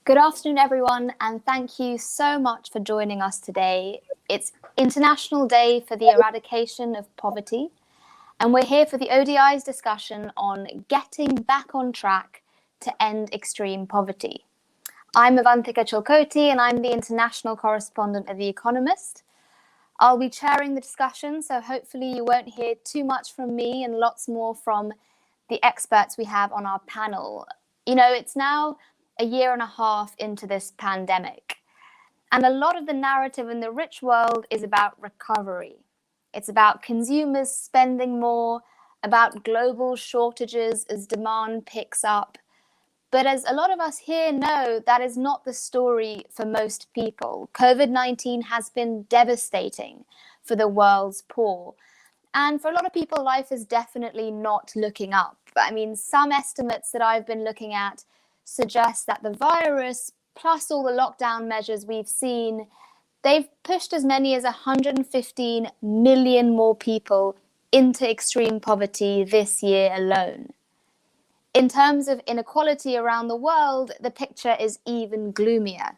Good afternoon, everyone, and thank you so much for joining us today. It's International Day for the Eradication of Poverty, and we're here for the ODI's discussion on getting back on track to end extreme poverty. I'm Avantika Chilkoti, and I'm the international correspondent of The Economist. I'll be chairing the discussion, so hopefully you won't hear too much from me and lots more from the experts we have on our panel. It's now a year and a half into this pandemic, and a lot of the narrative in the rich world is about recovery. It's about consumers spending more, about global shortages as demand picks up. But as a lot of us here know, that is not the story for most people. COVID-19 has been devastating for the world's poor. And for a lot of people, life is definitely not looking up. I mean, some estimates that I've been looking at suggest that the virus, plus all the lockdown measures we've seen, they've pushed as many as 115 million more people into extreme poverty this year alone. In terms of inequality around the world, the picture is even gloomier.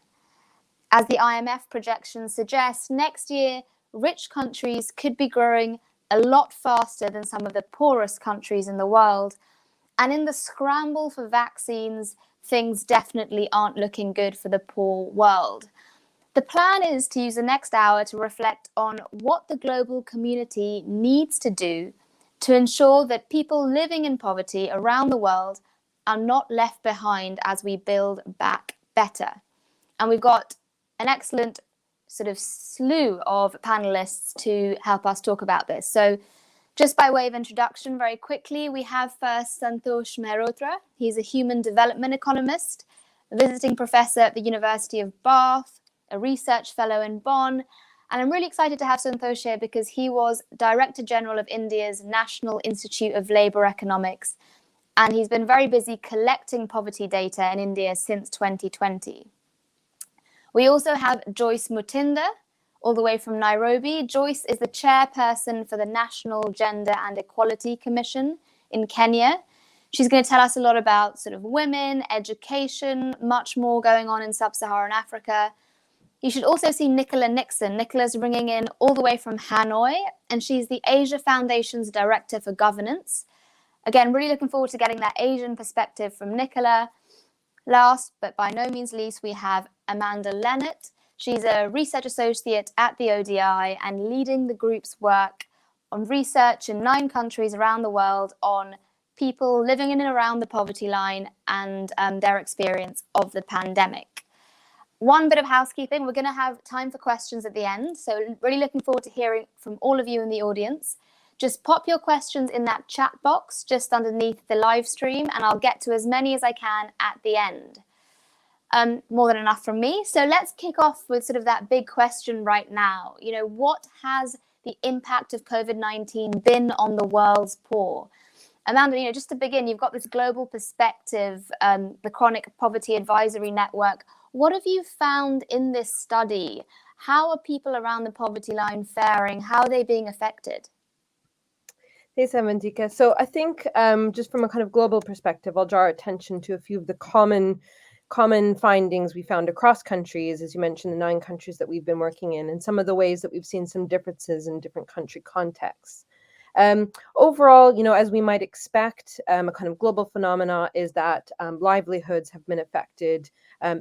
As the IMF projections suggest, next year, rich countries could be growing a lot faster than some of the poorest countries in the world. And in the scramble for vaccines, things definitely aren't looking good for the poor world. The plan is to use the next hour to reflect on what the global community needs to do to ensure that people living in poverty around the world are not left behind as we build back better. And we've got an excellent sort of slew of panelists to help us talk about this. So just by way of introduction, very quickly, we have first Santosh Mehrotra. He's a human development economist, a visiting professor at the University of Bath, a research fellow in Bonn. And I'm really excited to have Santosh here because he was Director General of India's National Institute of Labour Economics. And he's been very busy collecting poverty data in India since 2020. We also have Joyce Mutinda, all the way from Nairobi. Joyce is the chairperson for the National Gender and Equality Commission in Kenya. She's going to tell us a lot about sort of women, education, much more going on in sub-Saharan Africa. You should also see Nicola Nixon. Nicola's ringing in all the way from Hanoi, and she's the Asia Foundation's Director for Governance. Again, really looking forward to getting that Asian perspective from Nicola. Last, but by no means least, we have Amanda Lenhardt. She's a research associate at the ODI and leading the group's work on research in 9 countries around the world on people living in and around the poverty line and their experience of the pandemic. One bit of housekeeping, we're going to have time for questions at the end. So really looking forward to hearing from all of you in the audience. Just pop your questions in that chat box just underneath the live stream, and I'll get to as many as I can at the end. More than enough from me. So let's kick off with sort of that big question right now. What has the impact of COVID-19 been on the world's poor? Amanda, just to begin, you've got this global perspective, the Chronic Poverty Advisory Network. What have you found in this study? How are people around the poverty line faring? How are they being affected? Thanks, Avantika. So I think just from a kind of global perspective, I'll draw our attention to a few of the common findings we found across countries, as you mentioned, the 9 countries that we've been working in, and some of the ways that we've seen some differences in different country contexts. Overall, as we might expect, a kind of global phenomena is that livelihoods have been affected,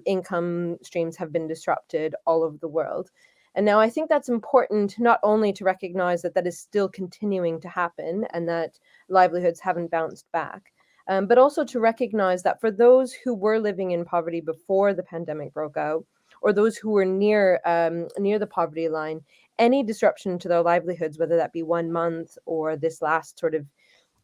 income streams have been disrupted all over the world. And now I think that's important not only to recognize that that is still continuing to happen and that livelihoods haven't bounced back, but also to recognize that for those who were living in poverty before the pandemic broke out, or those who were near the poverty line, any disruption to their livelihoods, whether that be 1 month or this last sort of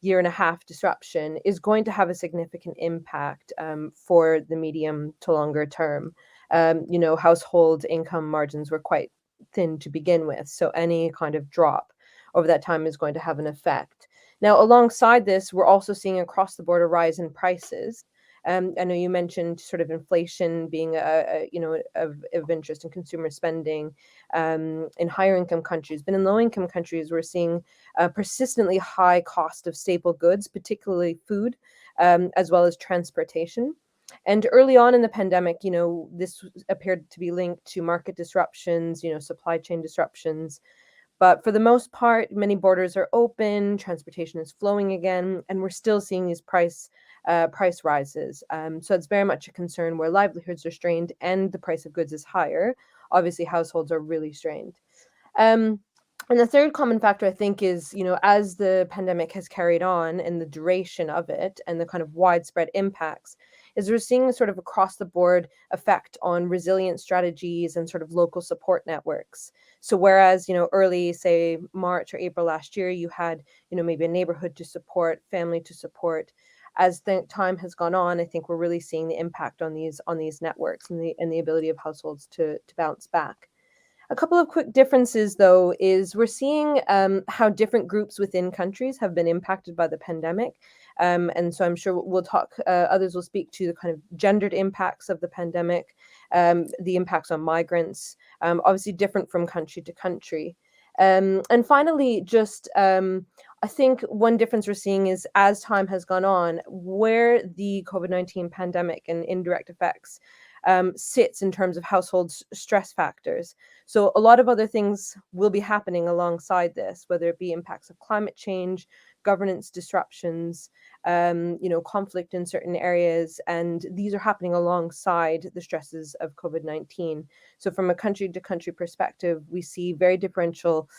year and a half disruption, is going to have a significant impact for the medium to longer term. Household income margins were quite thin to begin with, so any kind of drop over that time is going to have an effect. Now, alongside this, we're also seeing across the board a rise in prices. I know you mentioned sort of inflation being of interest in consumer spending in higher income countries, but in low income countries, we're seeing a persistently high cost of staple goods, particularly food, as well as transportation. And early on in the pandemic, this appeared to be linked to market disruptions, supply chain disruptions. But for the most part, many borders are open, transportation is flowing again, and we're still seeing these price rises. So it's very much a concern where livelihoods are strained and the price of goods is higher. Obviously, households are really strained. And the third common factor, I think, is, as the pandemic has carried on and the duration of it and the kind of widespread impacts, is we're seeing a sort of across the board effect on resilience strategies and sort of local support networks. So whereas, early, say, March or April last year, you had, maybe a neighborhood to support, family to support, as the time has gone on, I think we're really seeing the impact on these networks and the ability of households to bounce back. A couple of quick differences, though, is we're seeing how different groups within countries have been impacted by the pandemic. And so I'm sure we'll talk, others will speak to the kind of gendered impacts of the pandemic, the impacts on migrants, obviously different from country to country. And finally, just I think one difference we're seeing is as time has gone on, where the COVID-19 pandemic and indirect effects sits in terms of households' stress factors. So a lot of other things will be happening alongside this, whether it be impacts of climate change, governance disruptions, conflict in certain areas, and these are happening alongside the stresses of COVID-19. So from a country to country perspective, we see very differential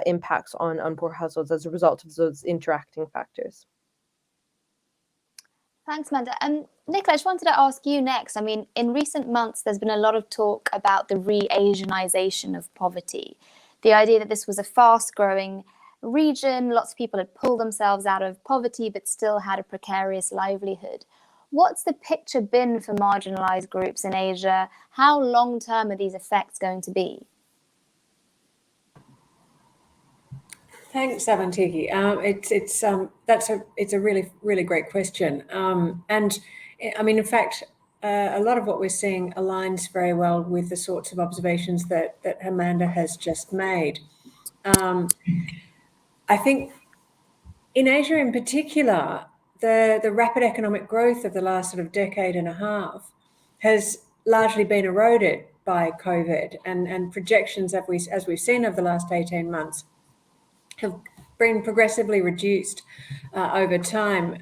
impacts on poor households as a result of those interacting factors. Thanks, Amanda. Nicola, I just wanted to ask you next. I mean, in recent months, there's been a lot of talk about the re-Asianization of poverty. The idea that this was a fast-growing region, lots of people had pulled themselves out of poverty, but still had a precarious livelihood. What's the picture been for marginalized groups in Asia? How long-term are these effects going to be? Thanks, Avantika. It's a really great question. And I mean, in fact, a lot of what we're seeing aligns very well with the sorts of observations that Amanda has just made. I think in Asia in particular, the rapid economic growth of the last sort of decade and a half has largely been eroded by COVID, and projections as we've seen over the last 18 months have been progressively reduced over time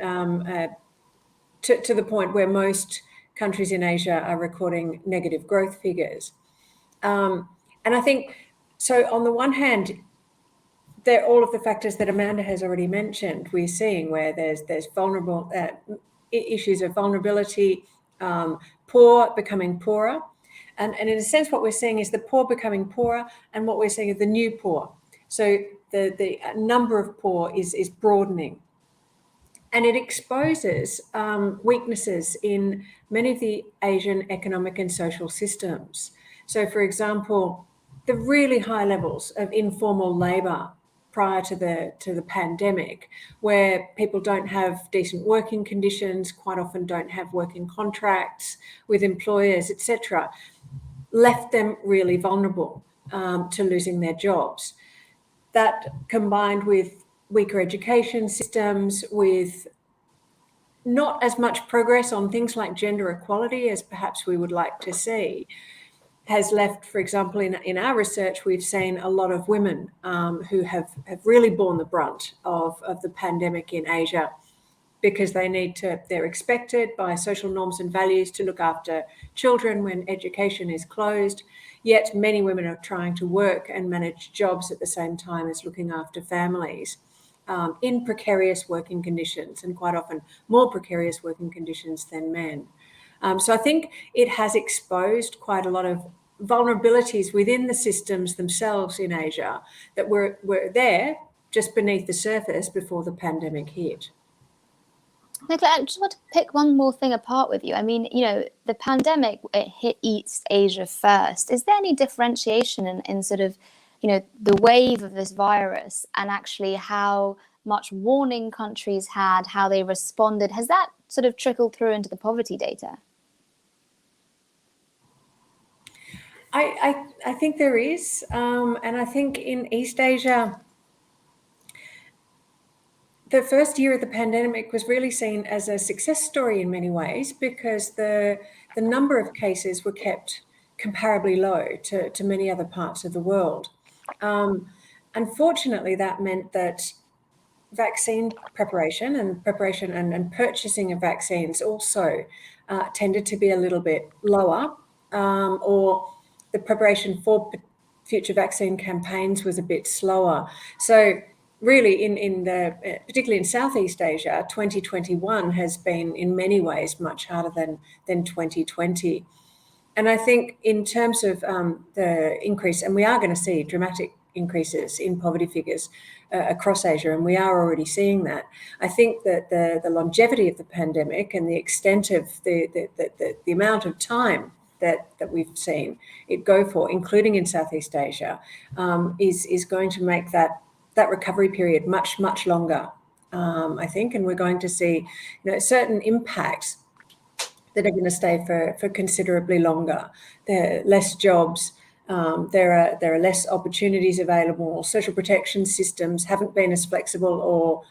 to the point where most countries in Asia are recording negative growth figures. And I think, so on the one hand, they're all of the factors that Amanda has already mentioned, we're seeing where there's vulnerable issues of vulnerability, poor becoming poorer. And in a sense, what we're seeing is the poor becoming poorer, and what we're seeing is the new poor. So the number of poor is broadening. And it exposes weaknesses in many of the Asian economic and social systems. So, for example, the really high levels of informal labour prior to the pandemic, where people don't have decent working conditions, quite often don't have working contracts with employers, etc., left them really vulnerable to losing their jobs. That combined with weaker education systems, with not as much progress on things like gender equality as perhaps we would like to see, has left, for example, in our research, we've seen a lot of women who have really borne the brunt of the pandemic in Asia, because they're expected by social norms and values to look after children when education is closed. Yet many women are trying to work and manage jobs at the same time as looking after families in precarious working conditions, and quite often more precarious working conditions than men. So I think it has exposed quite a lot of vulnerabilities within the systems themselves in Asia that were there just beneath the surface before the pandemic hit. Nicola, I just want to pick one more thing apart with you. I mean, the pandemic, it hit East Asia first. Is there any differentiation in sort of, the wave of this virus and actually how much warning countries had, how they responded? Has that sort of trickled through into the poverty data? I think there is. And I think in East Asia, the first year of the pandemic was really seen as a success story in many ways, because the number of cases were kept comparably low to many other parts of the world. Unfortunately, that meant that vaccine preparation and purchasing of vaccines also tended to be a little bit lower, or the preparation for future vaccine campaigns was a bit slower. So really, particularly in Southeast Asia, 2021 has been in many ways much harder than 2020. And I think in terms of the increase, and we are going to see dramatic increases in poverty figures across Asia, and we are already seeing that. I think that the longevity of the pandemic and the extent of the amount of time that we've seen it go for, including in Southeast Asia, is going to make that recovery period much longer, I think, and we're going to see certain impacts that are going to stay for considerably longer. There are less jobs, there are less opportunities available, social protection systems haven't been as flexible or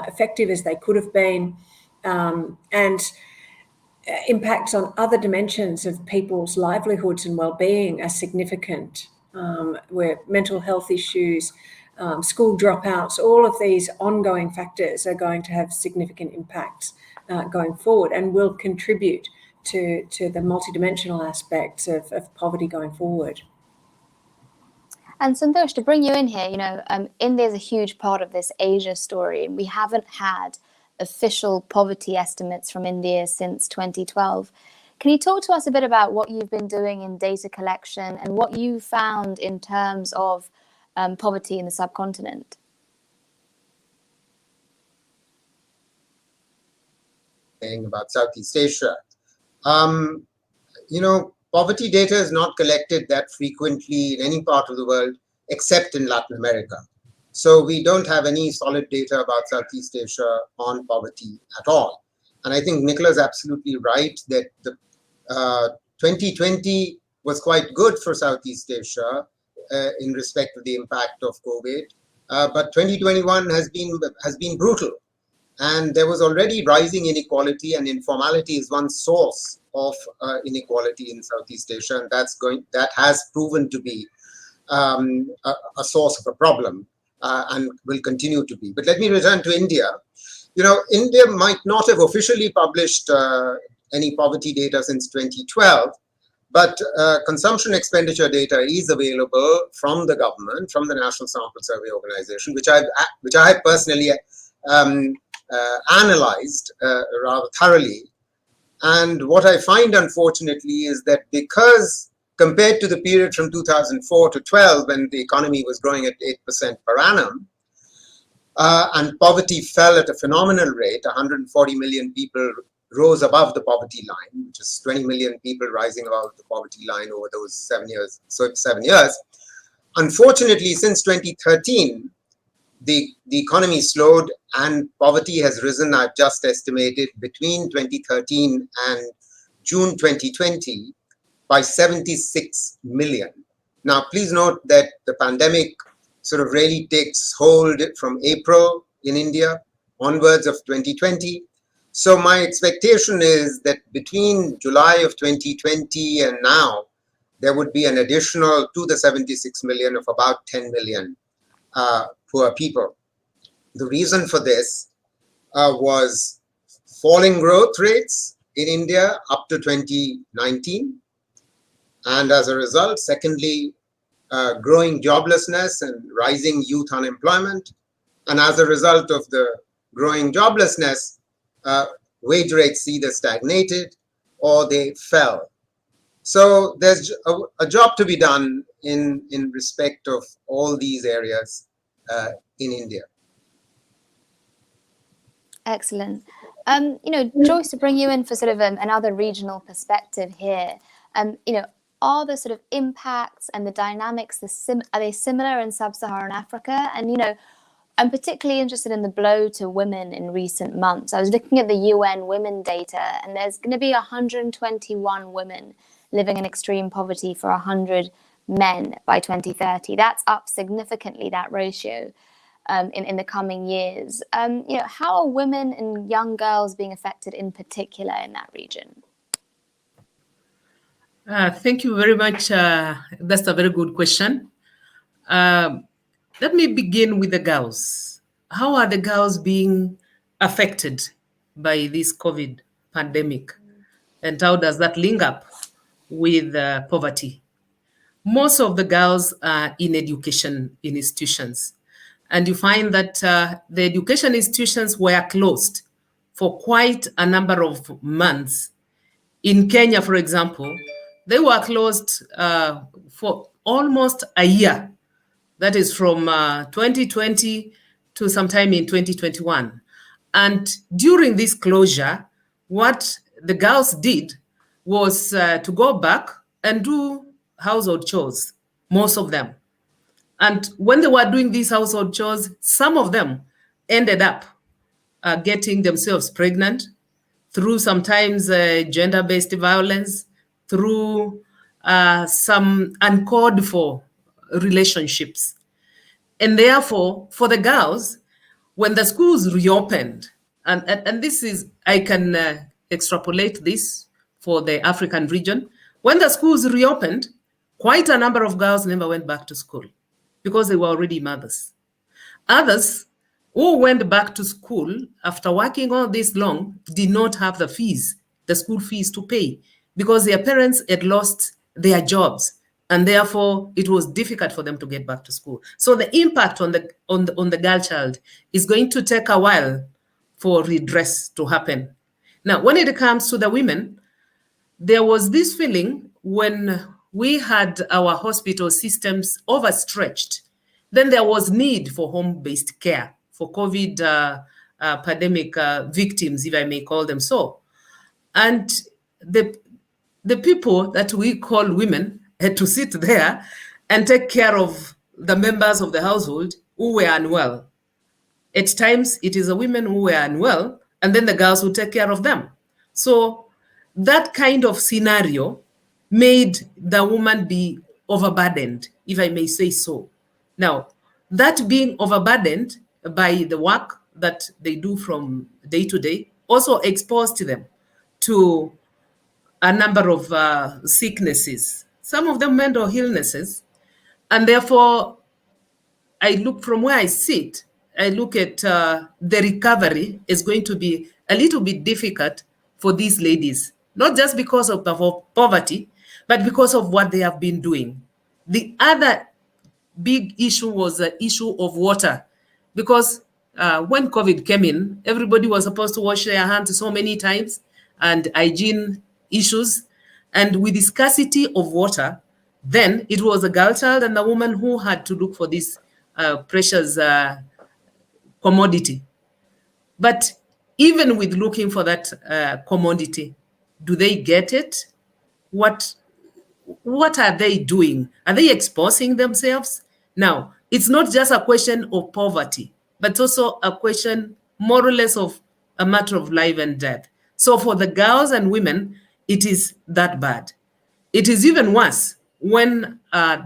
effective as they could have been, and impacts on other dimensions of people's livelihoods and well-being are significant, where mental health issues, school dropouts, all of these ongoing factors are going to have significant impacts going forward, and will contribute to the multidimensional aspects of poverty going forward. And Santosh, to bring you in here, India is a huge part of this Asia story, and we haven't had official poverty estimates from India since 2012. Can you talk to us a bit about what you've been doing in data collection and what you found in terms of poverty in the subcontinent? About Southeast Asia. Poverty data is not collected that frequently in any part of the world except in Latin America. So we don't have any solid data about Southeast Asia on poverty at all. And I think Nicola is absolutely right that the 2020 was quite good for Southeast Asia in respect to the impact of COVID. But 2021 has been brutal. And there was already rising inequality, and informality is one source of inequality in Southeast Asia, and that has proven to be a source of a problem and will continue to be. But let me return to India. India might not have officially published any poverty data since 2012, but consumption expenditure data is available from the government, from the National Sample Survey Organization, which I have personally analyzed rather thoroughly. And what I find, unfortunately, is that because compared to the period from 2004 to 12, when the economy was growing at 8% per annum, and poverty fell at a phenomenal rate, 140 million people rose above the poverty line, which is 20 million people rising above the poverty line over those 7 years. So 7 years. Unfortunately, since 2013, the economy slowed and poverty has risen. I've just estimated between 2013 and June 2020 by 76 million. Now, please note that the pandemic sort of really takes hold from April in India onwards of 2020. So my expectation is that between July of 2020 and now, there would be an additional to the 76 million of about 10 million poor people. The reason for this was falling growth rates in India up to 2019. And as a result, secondly, growing joblessness and rising youth unemployment. And as a result of the growing joblessness, wage rates either stagnated or they fell. So there's a job to be done in respect of all these areas in India. Excellent. Joyce, to bring you in for sort of another regional perspective here, are the sort of impacts and the dynamics, are they similar in sub-Saharan Africa? And, I'm particularly interested in the blow to women in recent months. I was looking at the UN women data, and there's going to be 121 women living in extreme poverty for 100 men by 2030. That's up significantly, that ratio. in the coming years. How are women and young girls being affected in particular in that region? Thank you very much. That's a very good question. Let me begin with the girls. How are the girls being affected by this COVID pandemic? And how does that link up with poverty? Most of the girls are in education institutions. And you find that the education institutions were closed for quite a number of months. In Kenya, for example, they were closed for almost a year. That is from 2020 to sometime in 2021. And during this closure, what the girls did was to go back and do household chores, most of them. And when they were doing these household chores, some of them ended up getting themselves pregnant through sometimes gender-based violence, through some uncalled for relationships. And therefore, for the girls, when the schools reopened, and this is, I can extrapolate this for the African region, when the schools reopened, quite a number of girls never went back to school because they were already mothers. Others who went back to school after working all this long did not have the fees, the school fees to pay, because their parents had lost their jobs, and therefore it was difficult for them to get back to school. So the impact on the girl child is going to take a while for redress to happen. Now, when it comes to the women, there was this feeling when we had our hospital systems overstretched, then there was need for home-based care for COVID pandemic victims, if I may call them so. And the people that we call women had to sit there and take care of the members of the household who were unwell. At times, it is the women who were unwell, and then the girls would take care of them. So that kind of scenario made the woman be overburdened, if I may say so. Now, that being overburdened by the work that they do from day to day also exposed them to a number of sicknesses, some of them mental illnesses. And therefore, I look from where I sit, I look at the recovery is going to be a little bit difficult for these ladies, not just because of the poverty, but because of what they have been doing. The other big issue was the issue of water, because when COVID came in, everybody was supposed to wash their hands so many times, and hygiene issues. And with the scarcity of water, then it was the girl child and the woman who had to look for this precious commodity. But even with looking for that commodity, do they get it? What are they doing? Are they exposing themselves? Now, it's not just a question of poverty, but also a question more or less of a matter of life and death. So for the girls and women, it is that bad. It is even worse when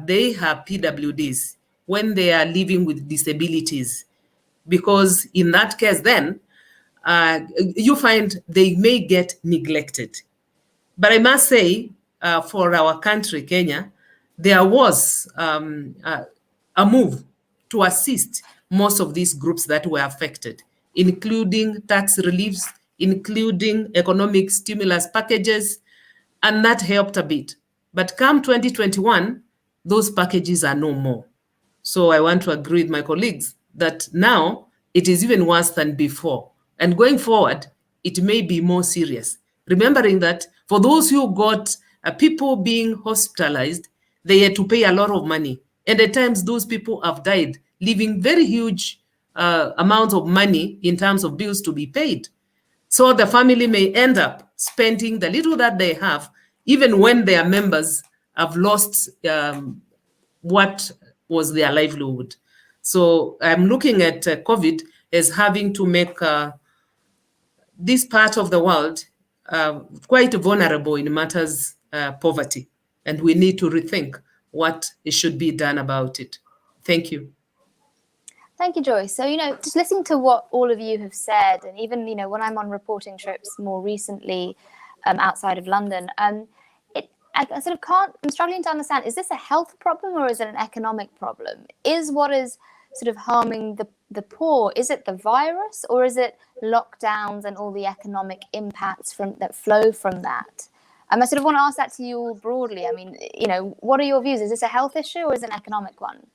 they have PWDs, when they are living with disabilities, because in that case, then you find they may get neglected. But I must say, for our country, Kenya, there was a move to assist most of these groups that were affected, including tax reliefs, including economic stimulus packages, and that helped a bit. But come 2021, those packages are no more. So I want to agree with my colleagues that now it is even worse than before. And going forward, it may be more serious. Remembering that for those who got people being hospitalized, they had to pay a lot of money. And at times, those people have died, leaving very huge amounts of money in terms of bills to be paid. So the family may end up spending the little that they have, even when their members have lost what was their livelihood. So I'm looking at COVID as having to make this part of the world quite vulnerable in matters poverty, and we need to rethink what should be done about it. Thank you. Thank you, Joyce. So, just listening to what all of you have said, and even, when I'm on reporting trips more recently outside of London, I sort of I'm struggling to understand, is this a health problem or is it an economic problem? Is what is sort of harming the poor, is it the virus or is it lockdowns and all the economic impacts that flow from that? I sort of want to ask that to you all broadly. I mean, what are your views? Is this a health issue or is it an economic one?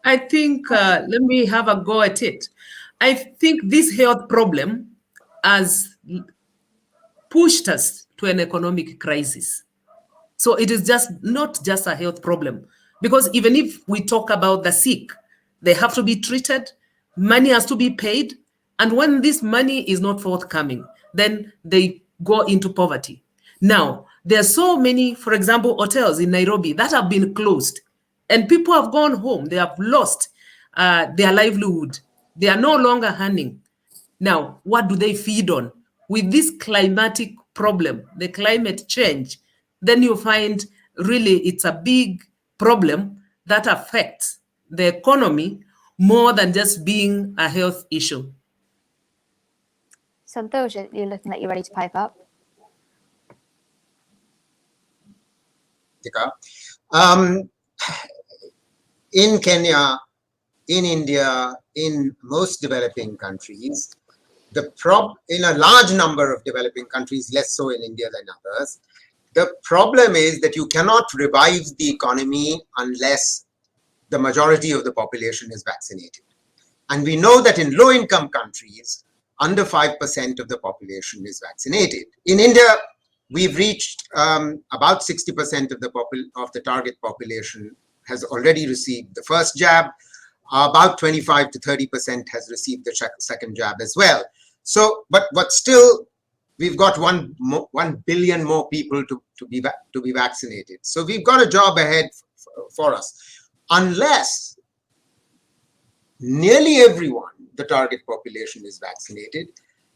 I think, let me have a go at it. I think this health problem has pushed us to an economic crisis. So it is not just a health problem, because even if we talk about the sick, they have to be treated, money has to be paid, and when this money is not forthcoming, then they go into poverty. Now, there are so many, for example, hotels in Nairobi that have been closed, and people have gone home, they have lost their livelihood, they are no longer earning. Now, what do they feed on? With this climatic problem, the climate change, then you find really it's a big problem that affects the economy more than just being a health issue. Santosh, you're looking like you're ready to pipe up. In Kenya, in India, in most developing countries, in a large number of developing countries, less so in India than others, the problem is that you cannot revive the economy unless the majority of the population is vaccinated. And we know that in low-income countries, under 5% of the population is vaccinated. In India, we've reached about 60% of the target population has already received the first jab. About 25 to 30% has received the second jab as well. So, but still, we've got 1 billion more people to be vaccinated. So we've got a job ahead for us. Unless nearly everyone, the target population, is vaccinated,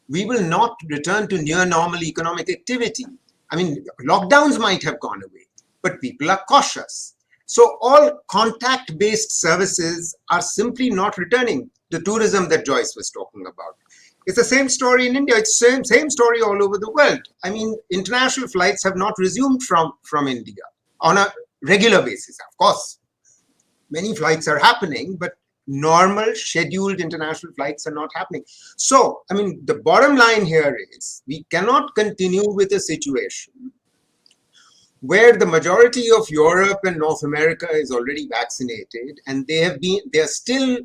we will not return to near normal economic activity. I mean, lockdowns might have gone away, but people are cautious. So all contact-based services are simply not returning. The tourism that Joyce was talking about. It's the same story in India. It's the same story all over the world. I mean, international flights have not resumed from India on a regular basis. Of course, many flights are happening, but normal scheduled international flights are not happening. So, I mean, the bottom line here is we cannot continue with a situation where the majority of Europe and North America is already vaccinated and they are still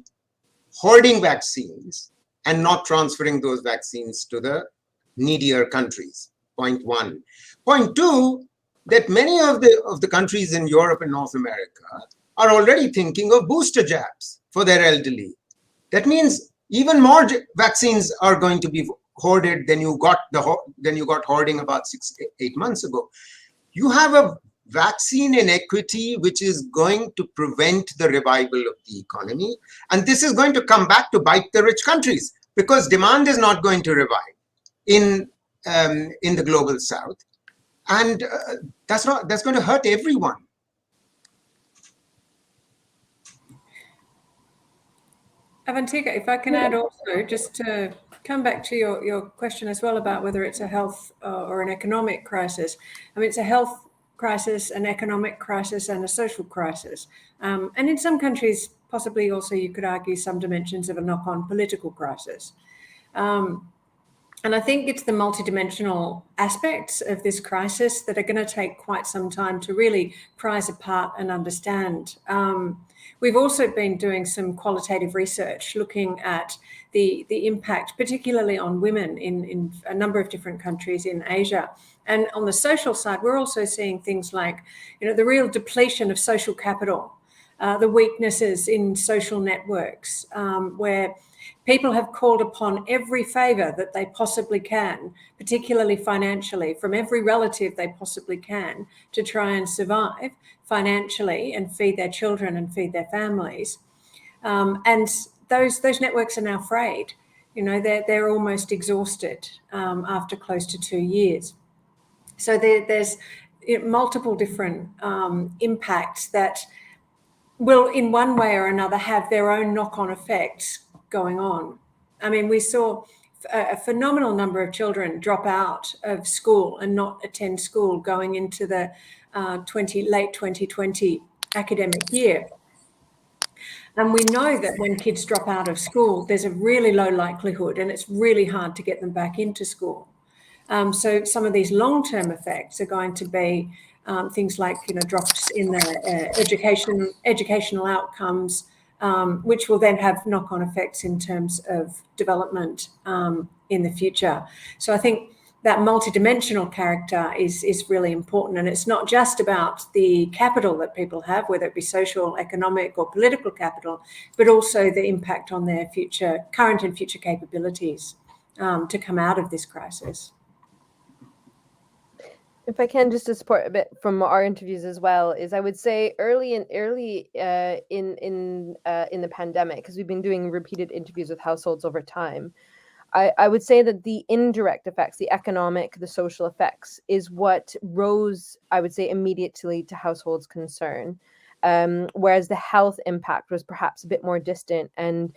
hoarding vaccines and not transferring those vaccines to the needier countries. Point one. Point two, that many of the countries in Europe and North America are already thinking of booster jabs for their elderly. That means even more vaccines are going to be hoarded than you got hoarding about 6-8 months ago. You have a vaccine inequity which is going to prevent the revival of the economy, and this is going to come back to bite the rich countries because demand is not going to revive in the global south, and that's going to hurt everyone. Avantika, if I can add also, just to come back to your question as well about whether it's a health or an economic crisis. I mean, it's a health crisis, an economic crisis, and a social crisis. And in some countries, possibly also you could argue some dimensions of a knock-on political crisis. And I think it's the multidimensional aspects of this crisis that are going to take quite some time to really prize apart and understand. We've also been doing some qualitative research looking at the impact, particularly on women in a number of different countries in Asia. And on the social side, we're also seeing things like, the real depletion of social capital, the weaknesses in social networks, where people have called upon every favor that they possibly can, particularly financially, from every relative they possibly can to try and survive financially and feed their children and feed their families. And those networks are now frayed. They're almost exhausted after close to 2 years. So there's multiple different impacts that will in one way or another have their own knock-on effects going on. I mean, we saw a phenomenal number of children drop out of school and not attend school going into the late 2020 academic year. And we know that when kids drop out of school, there's a really low likelihood and it's really hard to get them back into school. So some of these long-term effects are going to be things like, drops in the educational outcomes, which will then have knock-on effects in terms of development in the future. So I think that multidimensional character is really important. And it's not just about the capital that people have, whether it be social, economic, or political capital, but also the impact on their current and future capabilities to come out of this crisis. If I can, just to support a bit from our interviews as well, is I would say early in the pandemic, because we've been doing repeated interviews with households over time, I would say that the indirect effects, the economic, the social effects, is what rose, I would say, immediately to households' concern. Whereas the health impact was perhaps a bit more distant and,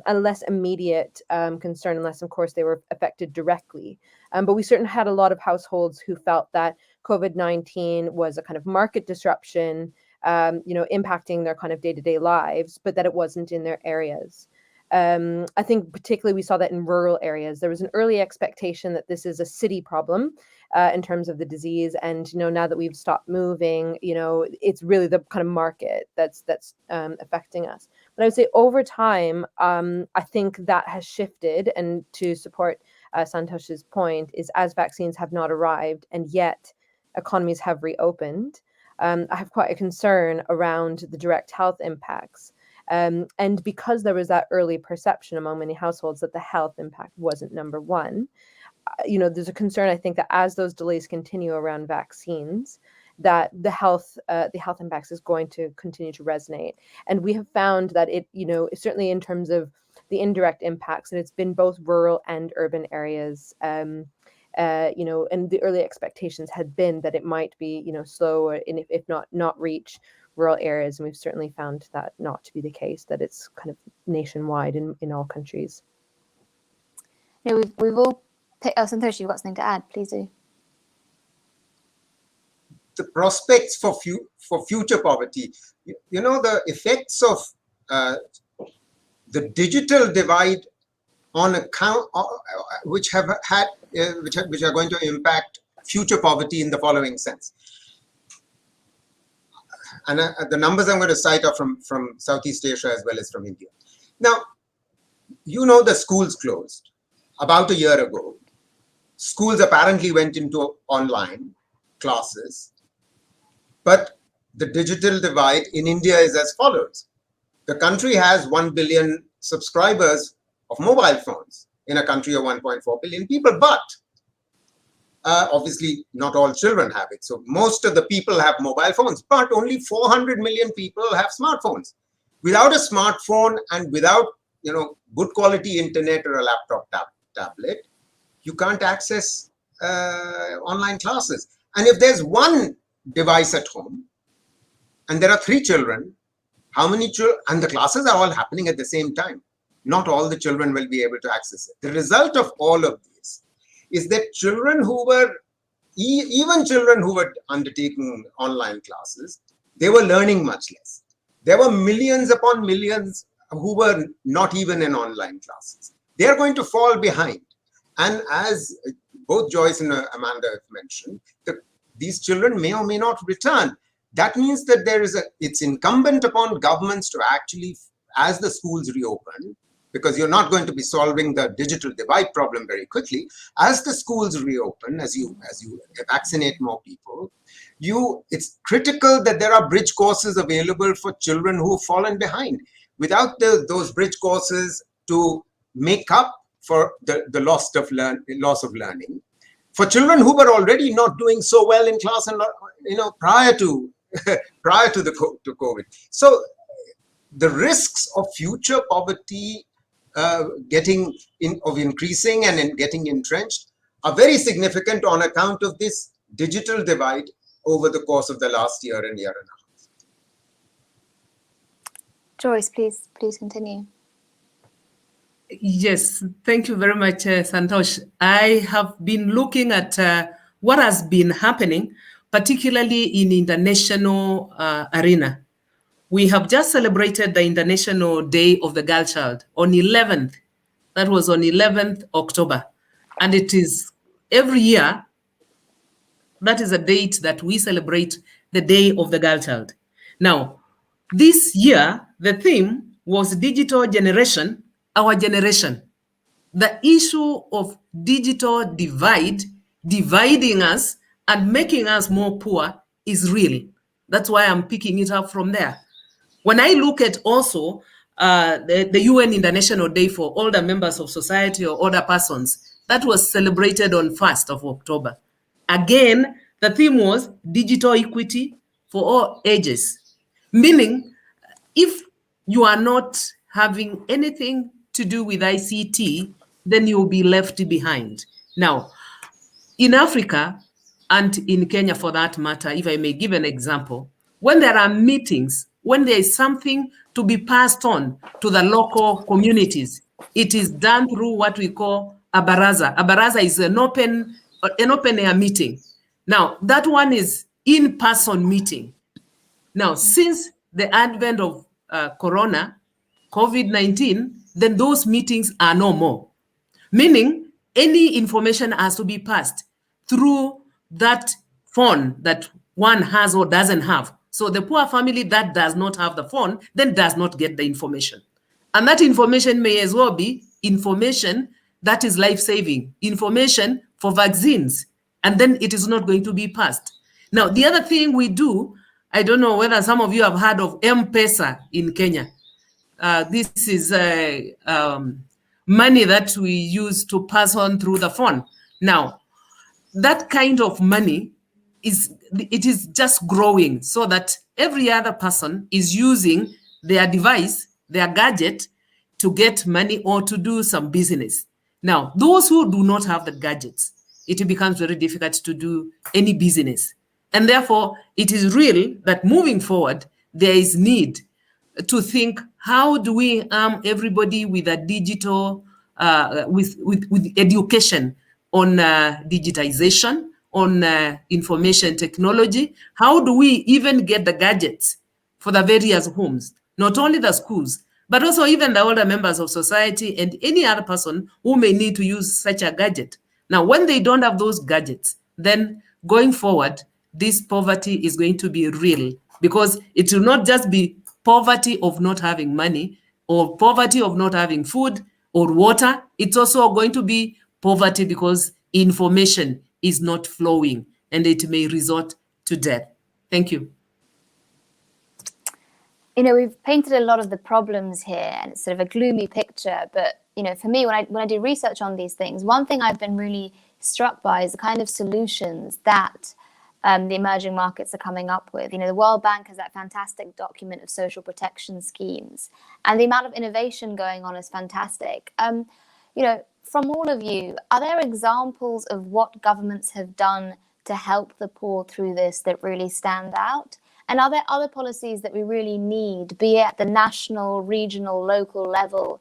a less immediate concern, unless, of course, they were affected directly. But we certainly had a lot of households who felt that COVID-19 was a kind of market disruption, impacting their kind of day-to-day lives, but that it wasn't in their areas. I think particularly we saw that in rural areas. There was an early expectation that this is a city problem in terms of the disease. And, now that we've stopped moving, it's really the kind of market that's affecting us. But I would say over time, I think that has shifted. And to support Santosh's point is as vaccines have not arrived and yet economies have reopened, I have quite a concern around the direct health impacts. And because there was that early perception among many households that the health impact wasn't number one, there's a concern, I think, that as those delays continue around vaccines, that the health impacts is going to continue to resonate. And we have found that it, certainly in terms of the indirect impacts, and it's been both rural and urban areas, and the early expectations had been that it might be, slow, or if not reach rural areas, and we've certainly found that not to be the case, that it's kind of nationwide in all countries. We've all picked, Santosh, you've got something to add, please do. The prospects for future poverty, the effects of the digital divide on account, which are going to impact future poverty in the following sense. And the numbers I'm going to cite are from Southeast Asia as well as from India. Now, the schools closed about a year ago. Schools apparently went into online classes, but the digital divide in India is as follows. The country has 1 billion subscribers of mobile phones in a country of 1.4 billion people, but obviously, not all children have it. So most of the people have mobile phones, but only 400 million people have smartphones. Without a smartphone and without, good quality internet or a laptop tablet, you can't access online classes. And if there's one device at home and there are 3 children, how many children? And the classes are all happening at the same time. Not all the children will be able to access it. The result of all of this is that even children who were undertaking online classes, they were learning much less. There were millions upon millions who were not even in online classes. They are going to fall behind. And as both Joyce and Amanda have mentioned, these children may or may not return. That means that it's incumbent upon governments to actually, as the schools reopen, because you're not going to be solving the digital divide problem very quickly. As the schools reopen, as you vaccinate more people, it's critical that there are bridge courses available for children who've fallen behind. Without those bridge courses to make up for the loss of learning, for children who were already not doing so well in class and prior to COVID. So the risks of future poverty increasing and getting entrenched are very significant on account of this digital divide over the course of the last year and a half. Joyce, please continue. Yes, thank you very much, Santosh. I have been looking at what has been happening, particularly in international arena. We have just celebrated the International Day of the Girl Child on 11th. That was on 11th October. And it is every year, that is a date that we celebrate the Day of the Girl Child. Now, this year, the theme was digital generation, our generation. The issue of digital divide, dividing us and making us more poor is real. That's why I'm picking it up from there. When I look at also the UN International Day for Older Members of Society or Older Persons, that was celebrated on 1st of October. Again, the theme was digital equity for all ages, meaning if you are not having anything to do with ICT, then you'll be left behind. Now, in Africa and in Kenya for that matter, if I may give an example, when there are meetings, when there is something to be passed on to the local communities, it is done through what we call a baraza. A baraza is an open air meeting. Now, that one is in-person meeting. Now, since the advent of Corona, COVID-19, then those meetings are no more. Meaning, any information has to be passed through that phone that one has or doesn't have. So the poor family that does not have the phone then does not get the information. And that information may as well be information that is life-saving, information for vaccines, and then it is not going to be passed. Now, the other thing we do, I don't know whether some of you have heard of M-Pesa in Kenya. This is money that we use to pass on through the phone. Now, that kind of money is just growing so that every other person is using their device, their gadget, to get money or to do some business. Now, those who do not have the gadgets, it becomes very difficult to do any business. And therefore, it is real that moving forward, there is need to think, how do we arm everybody with a digital, with education on digitization, on information technology? How do we even get the gadgets for the various homes, not only the schools, but also even the older members of society and any other person who may need to use such a gadget? Now, when they don't have those gadgets, then going forward, this poverty is going to be real, because it will not just be poverty of not having money or poverty of not having food or water. It's also going to be poverty because information is not flowing and it may resort to death. Thank you. You know, we've painted a lot of the problems here and it's sort of a gloomy picture, but you know, for me, when I do research on these things, one thing I've been really struck by is the kind of solutions that the emerging markets are coming up with. You know, the World Bank has that fantastic document of social protection schemes, and the amount of innovation going on is fantastic. You know, from all of you, are there examples of what governments have done to help the poor through this that really stand out? And are there other policies that we really need, be it at the national, regional, local level,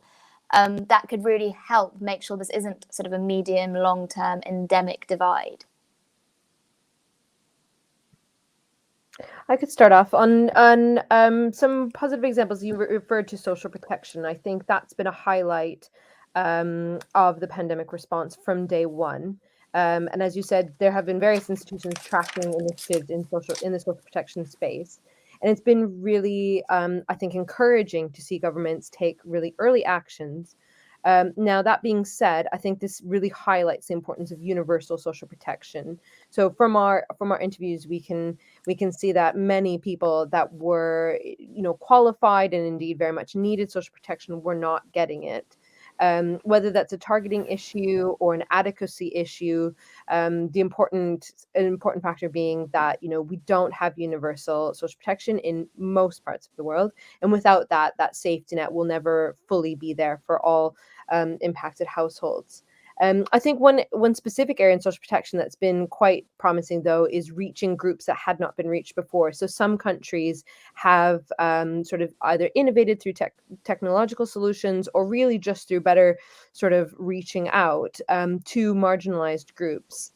that could really help make sure this isn't sort of a medium, long-term endemic divide? I could start off on some positive examples. You referred to social protection. I think that's been a highlight of the pandemic response from day one. And as you said, there have been various institutions tracking initiatives in the social protection space. And it's been really, I think, encouraging to see governments take really early actions. Now, that being said, I think this really highlights the importance of universal social protection. So from our interviews, we can see that many people that were, you know, qualified and indeed very much needed social protection were not getting it. Whether that's a targeting issue or an adequacy issue, an important factor being that, you know, we don't have universal social protection in most parts of the world, and without that safety net will never fully be there for all impacted households. I think one specific area in social protection that's been quite promising, though, is reaching groups that had not been reached before. So some countries have sort of either innovated through technological solutions or really just through better sort of reaching out to marginalized groups.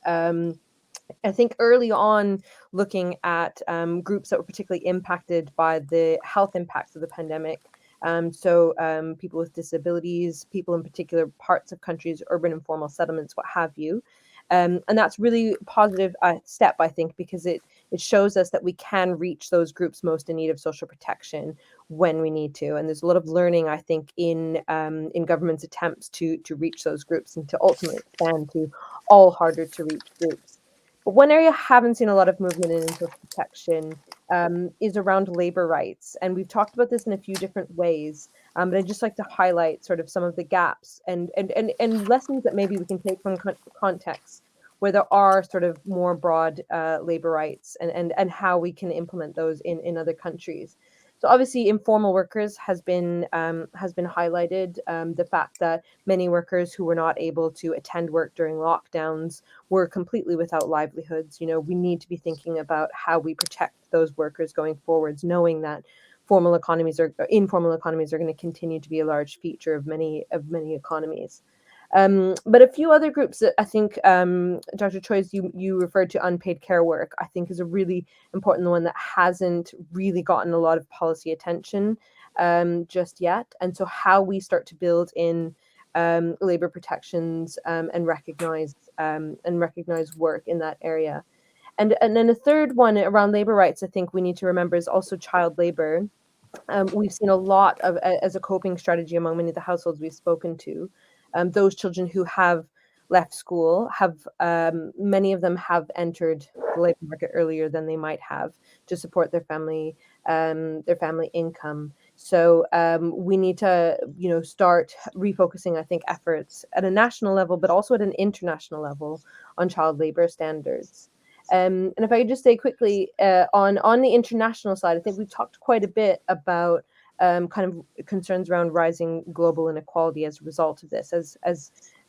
I think early on, looking at groups that were particularly impacted by the health impacts of the pandemic, people with disabilities, people in particular parts of countries, urban informal settlements, what have you. And that's really a positive step, I think, because it shows us that we can reach those groups most in need of social protection when we need to. And there's a lot of learning, I think, in government's attempts to reach those groups and to ultimately expand to all harder to reach groups. But one area I haven't seen a lot of movement in social protection is around labor rights. And we've talked about this in a few different ways, but I'd just like to highlight sort of some of the gaps and lessons that maybe we can take from contexts where there are sort of more broad labor rights and how we can implement those in other countries. So obviously, informal workers has been highlighted. The fact that many workers who were not able to attend work during lockdowns were completely without livelihoods. You know, we need to be thinking about how we protect those workers going forwards, knowing that informal economies are going to continue to be a large feature of many economies. But a few other groups that I think, Dr. Joyce, you referred to unpaid care work, I think is a really important one that hasn't really gotten a lot of policy attention just yet. And so how we start to build in labor protections and recognize work in that area. And then a third one around labor rights, I think we need to remember is also child labor. We've seen a lot of, as a coping strategy among many of the households we've spoken to, those children who have left school many of them have entered the labor market earlier than they might have to support their family income. So we need to, start refocusing, I think, efforts at a national level, but also at an international level on child labor standards. And if I could just say quickly on the international side, I think we've talked quite a bit about kind of concerns around rising global inequality as a result of this,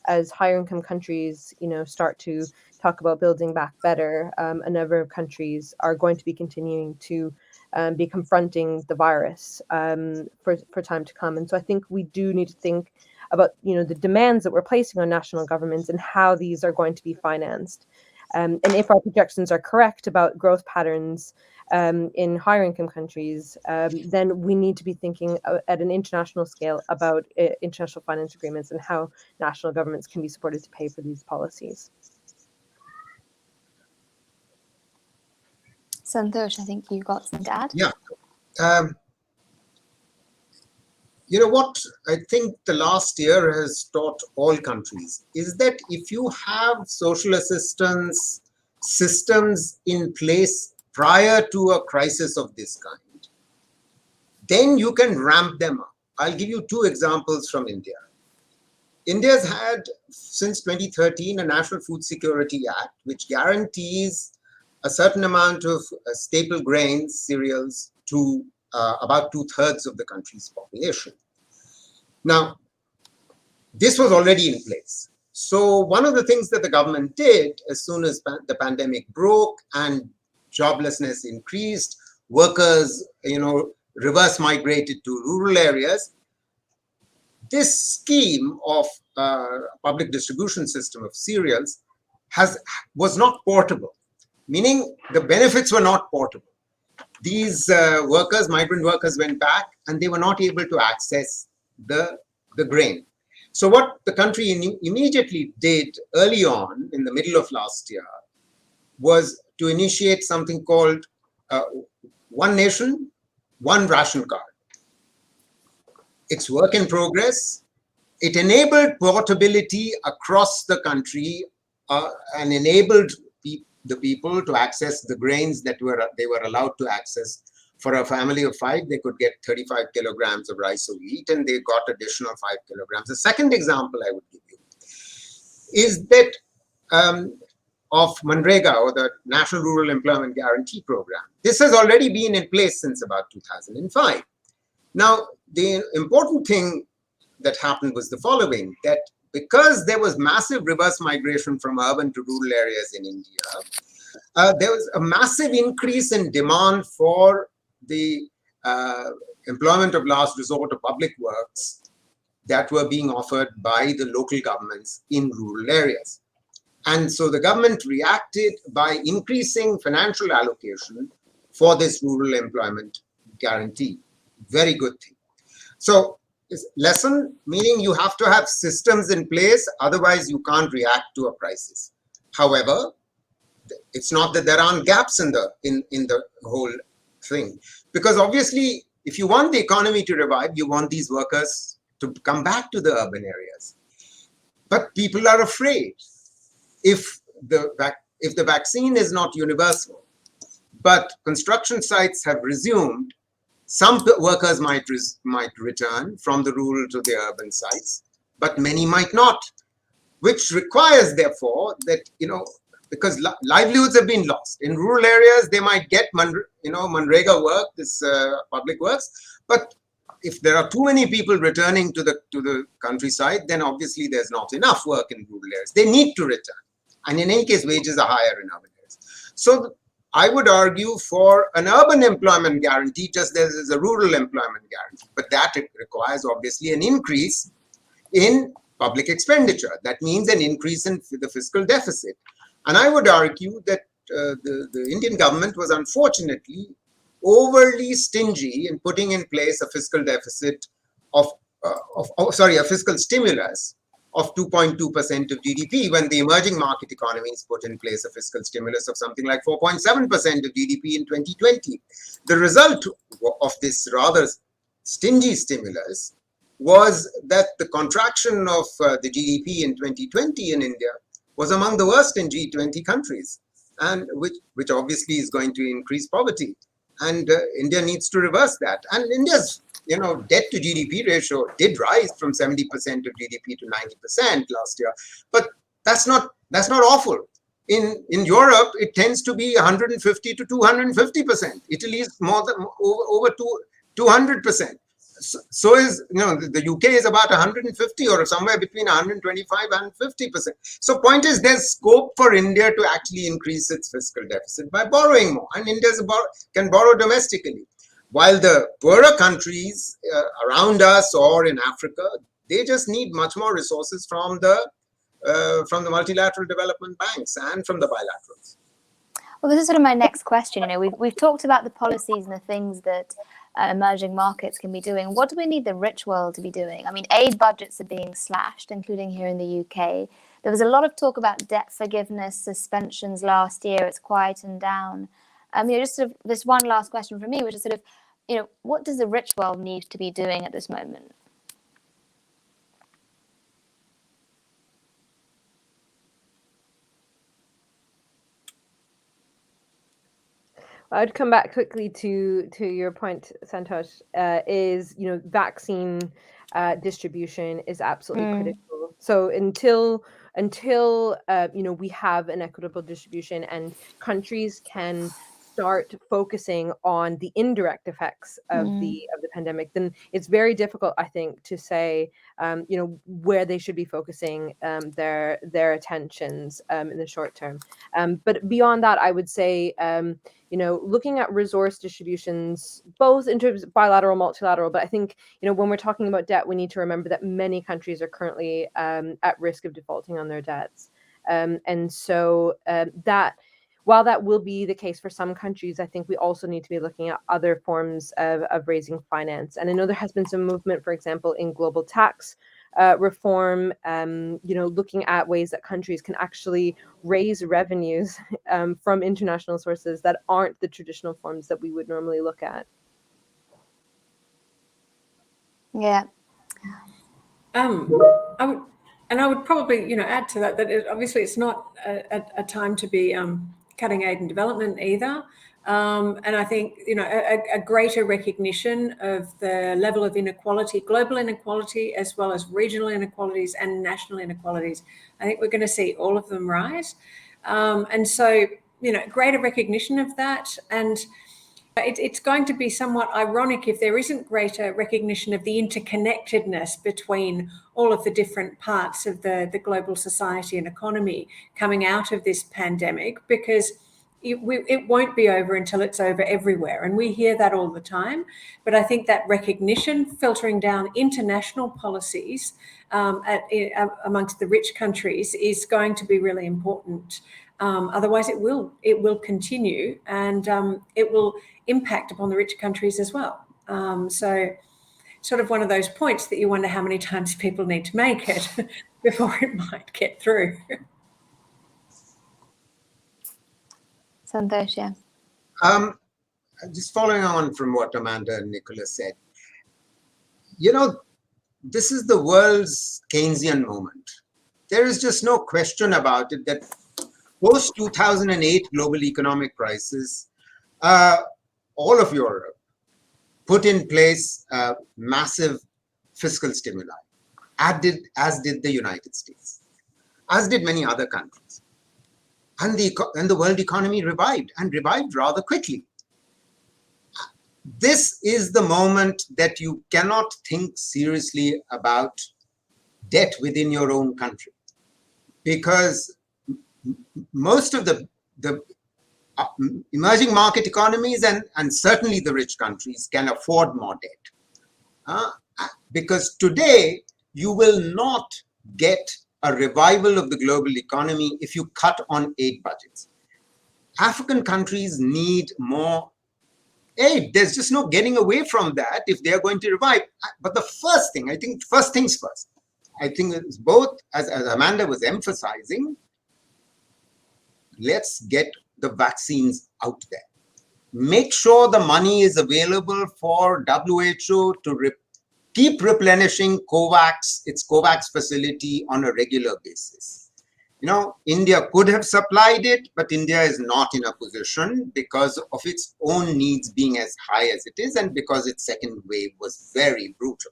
as higher income countries, start to talk about building back better. A number of countries are going to be continuing to be confronting the virus for time to come. And so I think we do need to think about, the demands that we're placing on national governments and how these are going to be financed. And if our projections are correct about growth patterns in higher income countries, then we need to be thinking at an international scale about international finance agreements and how national governments can be supported to pay for these policies. Santosh, I think you got something to add. Yeah. What I think the last year has taught all countries is that if you have social assistance systems in place prior to a crisis of this kind, then you can ramp them up. I'll give you two examples from India. India's had, since 2013, a National Food Security Act, which guarantees a certain amount of staple grains, cereals, to about 2/3 of the country's population. Now, this was already in place. So one of the things that the government did as soon as the pandemic broke and joblessness increased, workers, reverse migrated to rural areas, this scheme of public distribution system of cereals was not portable, meaning the benefits were not portable. These migrant workers went back and they were not able to access the grain. So what the country immediately did early on in the middle of last year was to initiate something called One Nation, One Ration Card. It's work in progress. It enabled portability across the country and enabled the people to access the grains that they were allowed to access. For a family of 5, they could get 35 kilograms of rice or wheat, and they got additional 5 kilograms. The second example I would give you is that of Manrega, or the National Rural Employment Guarantee Program. This has already been in place since about 2005. Now, the important thing that happened was the following, that because there was massive reverse migration from urban to rural areas in India, there was a massive increase in demand for the employment of last resort of public works that were being offered by the local governments in rural areas. And so the government reacted by increasing financial allocation for this rural employment guarantee. Very good thing. So lesson, meaning you have to have systems in place, otherwise you can't react to a crisis. However, it's not that there aren't gaps in the whole thing, because obviously if you want the economy to revive, you want these workers to come back to the urban areas. But people are afraid. If the vaccine is not universal, but construction sites have resumed, some workers might return from the rural to the urban sites, but many might not, which requires, therefore, that, because livelihoods have been lost. In rural areas, they might get, Manrega work, this public works, but if there are too many people returning to the countryside, then obviously there's not enough work in rural areas. They need to return. And in any case, wages are higher in urban areas. So I would argue for an urban employment guarantee, just as there's a rural employment guarantee. But that requires obviously an increase in public expenditure. That means an increase in the fiscal deficit. And I would argue that the Indian government was unfortunately overly stingy in putting in place a fiscal deficit a fiscal stimulus of 2.2% of GDP, when the emerging market economies put in place a fiscal stimulus of something like 4.7% of GDP in 2020. The result of this rather stingy stimulus was that the contraction of the GDP in 2020 in India was among the worst in G20 countries, and which obviously is going to increase poverty. And India needs to reverse that. And India's debt to GDP ratio did rise from 70% of GDP to 90% last year, but that's not awful. In Europe, it tends to be 150 to 250%. Italy is more than over 200%. So is the UK is about 150 or somewhere between 125 and 50%. So point is, there's scope for India to actually increase its fiscal deficit by borrowing more, and India can borrow domestically. While the poorer countries around us or in Africa, they just need much more resources from the multilateral development banks and from the bilaterals. Well, this is sort of my next question. We've talked about the policies and the things that emerging markets can be doing. What do we need the rich world to be doing? I mean, aid budgets are being slashed, including here in the UK. There was a lot of talk about debt forgiveness suspensions last year. It's quietened down. Just sort of this one last question from me, which is sort of, what does the rich world need to be doing at this moment? I'd come back quickly to your point, Santosh. Vaccine distribution is absolutely critical. So until we have an equitable distribution and countries can start focusing on the indirect effects of the pandemic, then it's very difficult, I think, to say where they should be focusing their attentions in the short term. But beyond that, I would say looking at resource distributions, both in terms of bilateral, multilateral, but I think when we're talking about debt, we need to remember that many countries are currently at risk of defaulting on their debts, and so that. While that will be the case for some countries, I think we also need to be looking at other forms of raising finance. And I know there has been some movement, for example, in global tax reform, looking at ways that countries can actually raise revenues from international sources that aren't the traditional forms that we would normally look at. Yeah. I would probably, add to that obviously it's not a time to be cutting aid and development either. And I think, a greater recognition of the level of inequality, global inequality, as well as regional inequalities and national inequalities. I think we're going to see all of them rise. And so, greater recognition of that. And, It's going to be somewhat ironic if there isn't greater recognition of the interconnectedness between all of the different parts of the global society and economy coming out of this pandemic, because it won't be over until it's over everywhere. And we hear that all the time. But I think that recognition filtering down international policies amongst the rich countries is going to be really important. Otherwise, it will continue, and it will impact upon the rich countries as well. So sort of one of those points that you wonder how many times people need to make it before it might get through. Santosh, yeah. Just following on from what Amanda and Nicola said, this is the world's Keynesian moment. There is just no question about it that post-2008 global economic crisis, all of Europe put in place massive fiscal stimuli, as did the United States, as did many other countries. And the world economy revived, and revived rather quickly. This is the moment that you cannot think seriously about debt within your own country, because most of the emerging market economies and certainly the rich countries can afford more debt. Because today you will not get a revival of the global economy if you cut on aid budgets. African countries need more aid. There's just no getting away from that if they're going to revive. But the first thing, I think, first things first, I think it's both, as Amanda was emphasizing, let's get the vaccines out there. Make sure the money is available for WHO to keep replenishing its COVAX facility on a regular basis. India could have supplied it, but India is not in a position because of its own needs being as high as it is, and because its second wave was very brutal.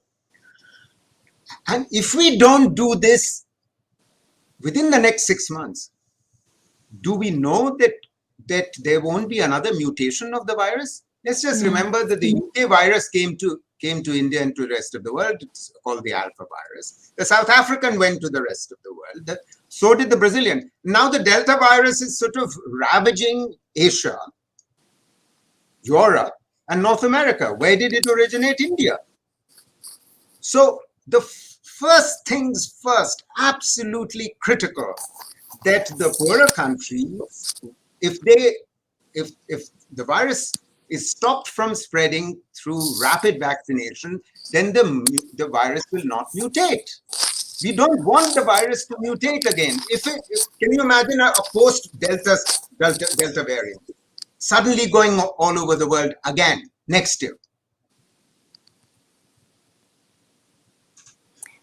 And if we don't do this within the next 6 months, do we know that there won't be another mutation of the virus? Let's just remember that the UK virus came to India and to the rest of the world. It's called the Alpha virus. The South African went to the rest of the world. So did the Brazilian. Now the Delta virus is sort of ravaging Asia, Europe, and North America. Where did it originate? India. So the first things first, absolutely critical, that the poorer countries, if the virus is stopped from spreading through rapid vaccination, then the virus will not mutate. We don't want the virus to mutate again. Can you imagine a post-Delta variant suddenly going all over the world again next year?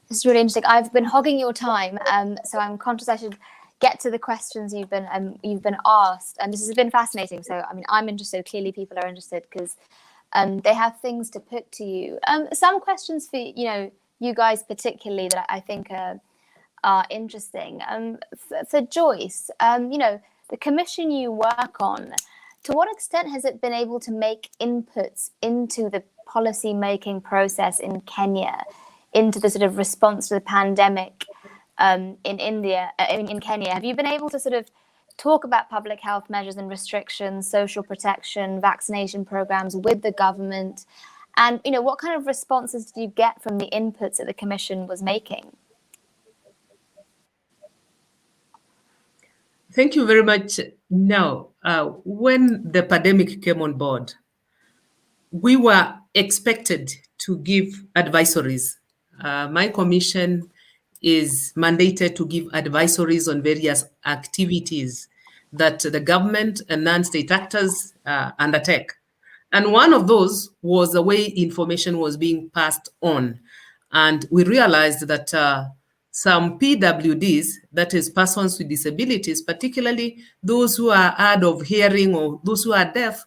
This is really interesting. I've been hogging your time, so I'm conscious I should get to the questions you've been asked, and this has been fascinating. So I'm interested. Clearly, people are interested because they have things to put to you. Some questions for you guys particularly that I think are interesting. For Joyce, the commission you work on, to what extent has it been able to make inputs into the policy making process in Kenya, into the sort of response to the pandemic? In Kenya, have you been able to sort of talk about public health measures and restrictions, social protection, vaccination programs with the government? And, what kind of responses did you get from the inputs that the Commission was making? Thank you very much. Now, when the pandemic came on board, we were expected to give advisories. My commission is mandated to give advisories on various activities that the government and non-state actors undertake. And one of those was the way information was being passed on. And we realized that some PWDs, that is persons with disabilities, particularly those who are hard of hearing or those who are deaf,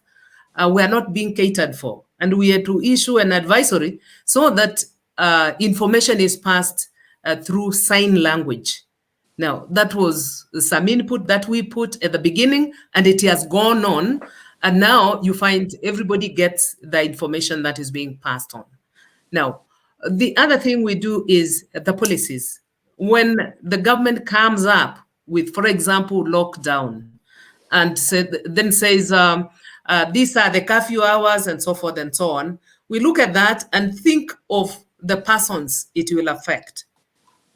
were not being catered for. And we had to issue an advisory so that information is passed through sign language. Now, that was some input that we put at the beginning, and it has gone on And now you find everybody gets the information that is being passed on. Now, the other thing we do is the policies. When the government comes up with, for example, lockdown, and then says, these are the curfew hours and so forth and so on, we look at that and think of the persons it will affect.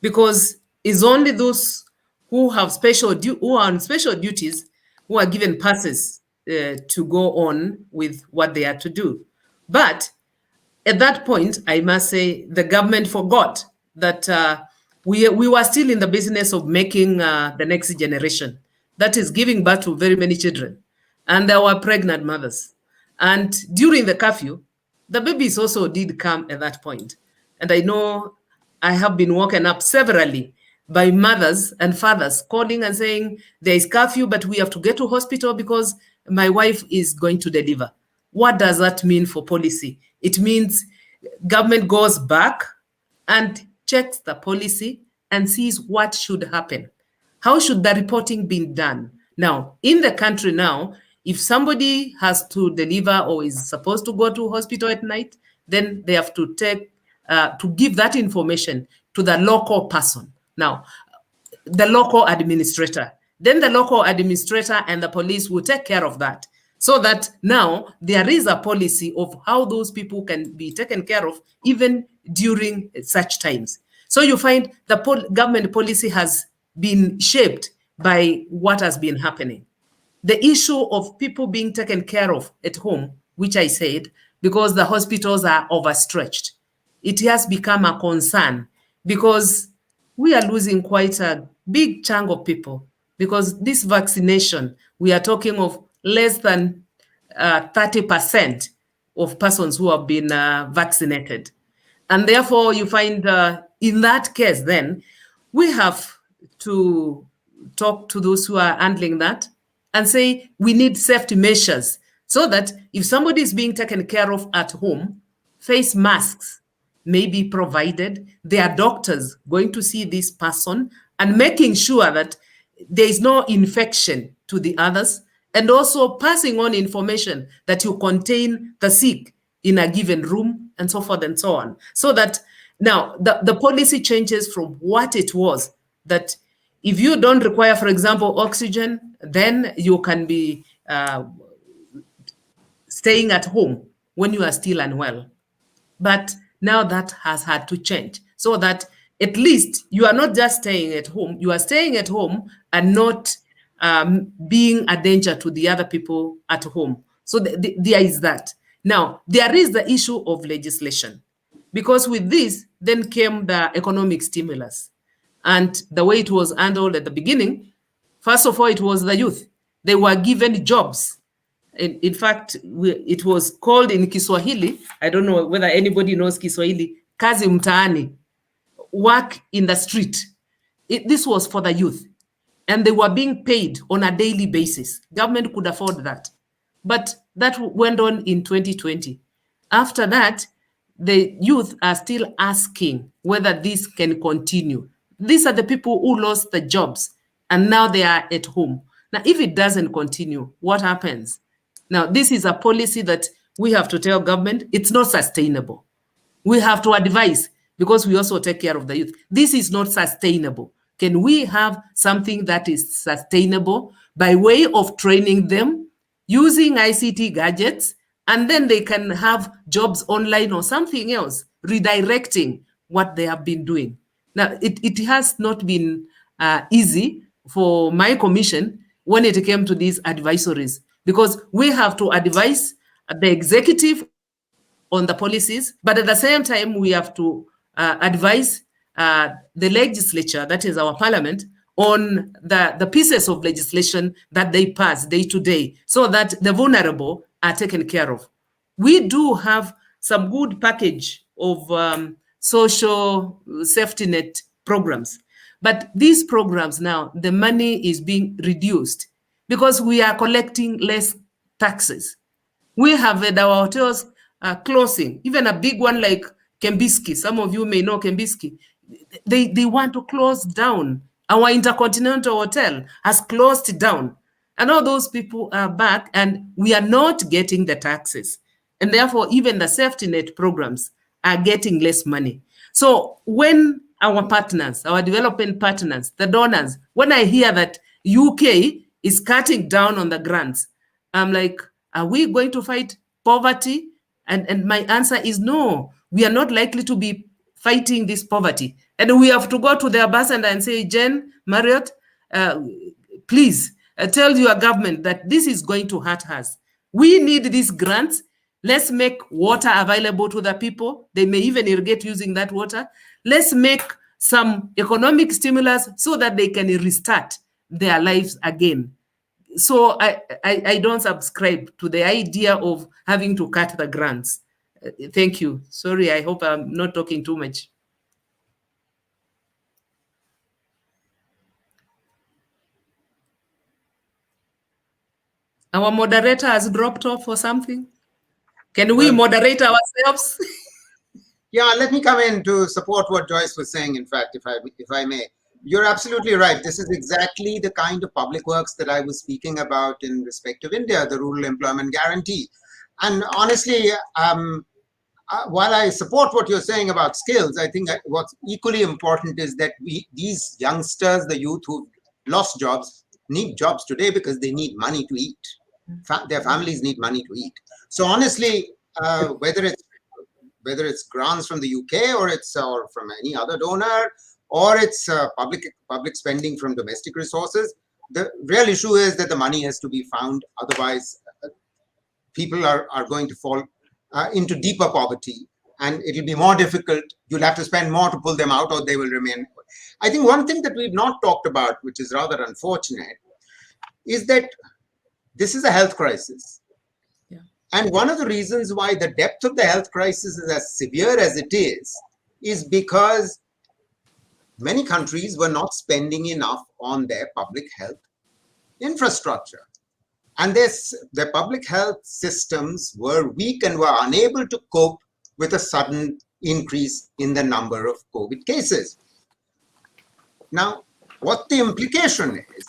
Because it's only those who have who are on special duties who are given passes to go on with what they are to do. But at that point, I must say the government forgot that we were still in the business of making the next generation. That is giving birth to very many children. And there were pregnant mothers. And during the curfew, the babies also did come at that point. And I know I have been woken up severally by mothers and fathers calling and saying, there is curfew, but we have to get to hospital because my wife is going to deliver. What does that mean for policy? It means government goes back and checks the policy and sees what should happen. How should the reporting be done? Now, in the country now, if somebody has to deliver or is supposed to go to hospital at night, then they have to give that information to the local person. Now, the local administrator. Then the local administrator and the police will take care of that. So that now there is a policy of how those people can be taken care of even during such times. So you find the government policy has been shaped by what has been happening. The issue of people being taken care of at home, which I said, because the hospitals are overstretched, it has become a concern because we are losing quite a big chunk of people because this vaccination, we are talking of less than 30% of persons who have been vaccinated. And therefore, you find in that case, then, we have to talk to those who are handling that and say we need safety measures so that if somebody is being taken care of at home, face masks may be provided. There are doctors going to see this person and making sure that there is no infection to the others, and also passing on information that you contain the sick in a given room and so forth and so on. So that now the policy changes from what it was, that if you don't require, for example, oxygen, then you can be staying at home when you are still unwell. But now that has had to change so that at least you are not just staying at home, you are staying at home and not being a danger to the other people at home. So there is that. Now, there is the issue of legislation, because with this then came the economic stimulus. And the way it was handled at the beginning, first of all, it was the youth. They were given jobs. In fact, it was called in Kiswahili, I don't know whether anybody knows Kiswahili, kazi mtaani, work in the street. This was for the youth. And they were being paid on a daily basis. Government could afford that. But that went on in 2020. After that, the youth are still asking whether this can continue. These are the people who lost the jobs and now they are at home. Now, if it doesn't continue, what happens? Now, this is a policy that we have to tell government, it's not sustainable. We have to advise, because we also take care of the youth. This is not sustainable. Can we have something that is sustainable by way of training them using ICT gadgets, and then they can have jobs online or something else, redirecting what they have been doing? Now, it has not been easy for my commission when it came to these advisories, because we have to advise the executive on the policies, but at the same time, we have to advise the legislature, that is our parliament, on the pieces of legislation that they pass day to day, so that the vulnerable are taken care of. We do have some good package of social safety net programs, but these programs now, the money is being reduced because we are collecting less taxes. We have had our hotels closing, even a big one like Kembiski. Some of you may know Kembiski. They want to close down. Our Intercontinental Hotel has closed down. And all those people are back, and we are not getting the taxes. And therefore, even the safety net programs are getting less money. So when our partners, our development partners, the donors, when I hear that UK is cutting down on the grants, I'm like, are we going to fight poverty? And my answer is no. We are not likely to be fighting this poverty. And we have to go to the ambassador and say, Jen, Marriott, please tell your government that this is going to hurt us. We need these grants. Let's make water available to the people. They may even irrigate using that water. Let's make some economic stimulus so that they can restart their lives again. So I don't subscribe to the idea of having to cut the grants. Thank you. Sorry, I hope I'm not talking too much. Our moderator has dropped off or something. Can we moderate ourselves? Yeah, let me come in to support what Joyce was saying, in fact, if I may. You're absolutely right. This is exactly the kind of public works that I was speaking about in respect of India, the Rural Employment Guarantee. And honestly, while I support what you're saying about skills, I think that what's equally important is that these youngsters, the youth who've lost jobs, need jobs today because they need money to eat. Their families need money to eat. So honestly, whether it's grants from the UK or from any other donor, or it's public spending from domestic resources, the real issue is that the money has to be found. Otherwise, people are going to fall into deeper poverty, and it'll be more difficult. You'll have to spend more to pull them out, or they will remain. I think one thing that we've not talked about, which is rather unfortunate, is that this is a health crisis. Yeah. And one of the reasons why the depth of the health crisis is as severe as it is because many countries were not spending enough on their public health infrastructure. And their public health systems were weak and were unable to cope with a sudden increase in the number of COVID cases. Now, what the implication is,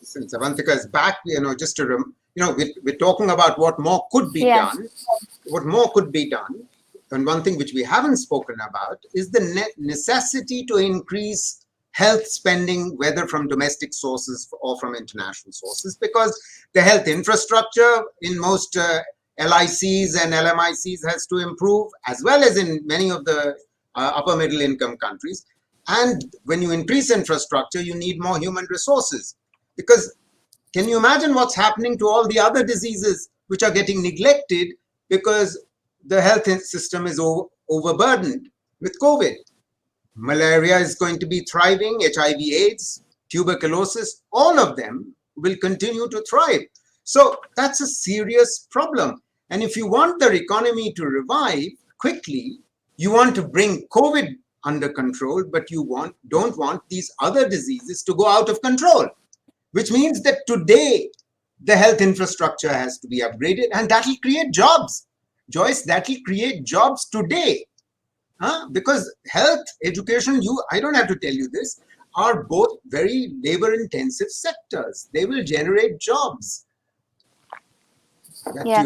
since Avantika is back, just to, we're talking about what more could be done, what more could be done. And one thing which we haven't spoken about is the necessity to increase health spending, whether from domestic sources or from international sources, because the health infrastructure in most LICs and LMICs has to improve, as well as in many of the upper middle income countries. And when you increase infrastructure, you need more human resources. Because can you imagine what's happening to all the other diseases which are getting neglected because the health system is overburdened with COVID? Malaria is going to be thriving, HIV/AIDS, tuberculosis, all of them will continue to thrive. So that's a serious problem. And if you want the economy to revive quickly, you want to bring COVID under control, but you don't want these other diseases to go out of control, which means that today the health infrastructure has to be upgraded, and that will create jobs. Joyce, that will create jobs today. Because health, education, I don't have to tell you this, are both very labor-intensive sectors. They will generate jobs. Yeah,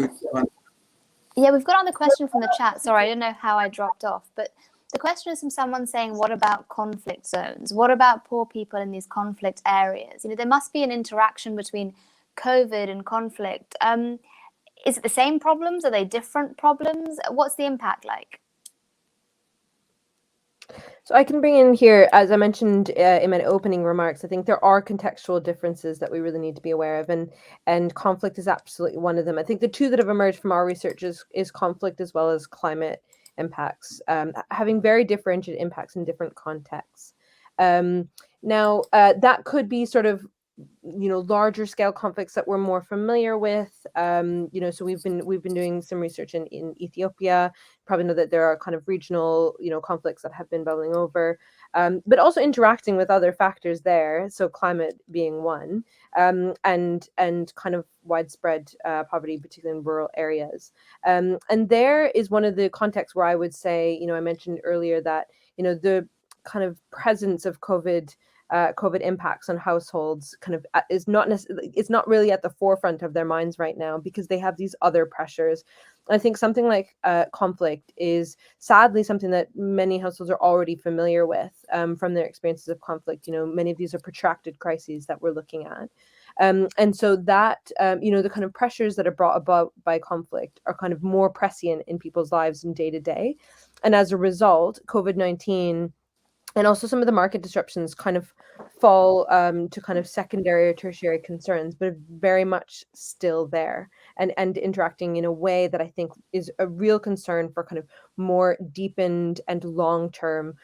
we've got another question from the chat. Sorry, I don't know how I dropped off, but the question is from someone saying, what about conflict zones? What about poor people in these conflict areas? There must be an interaction between COVID and conflict. Is it the same problems? Are they different problems? What's the impact like? So I can bring in here, as I mentioned in my opening remarks, I think there are contextual differences that we really need to be aware of, and conflict is absolutely one of them. I think the two that have emerged from our research is conflict as well as climate impacts, having very differentiated impacts in different contexts. Now, that could be sort of larger scale conflicts that we're more familiar with. So we've been doing some research in Ethiopia. Probably know that there are kind of regional, conflicts that have been bubbling over, but also interacting with other factors there. So climate being one, and kind of widespread poverty, particularly in rural areas. And there is one of the contexts where I would say, I mentioned earlier that, the kind of presence of COVID COVID impacts on households kind of is not necessarily, it's not really at the forefront of their minds right now because they have these other pressures. I think something like conflict is sadly something that many households are already familiar with from their experiences of conflict. You know, many of these are protracted crises that we're looking at. And so that, you know, the kind of pressures that are brought about by conflict are kind of more prescient in people's lives in day to day. And as a result, COVID-19 and also some of the market disruptions kind of fall to kind of secondary or tertiary concerns, but are very much still there and interacting in a way that I think is a real concern for kind of more deepened and long-term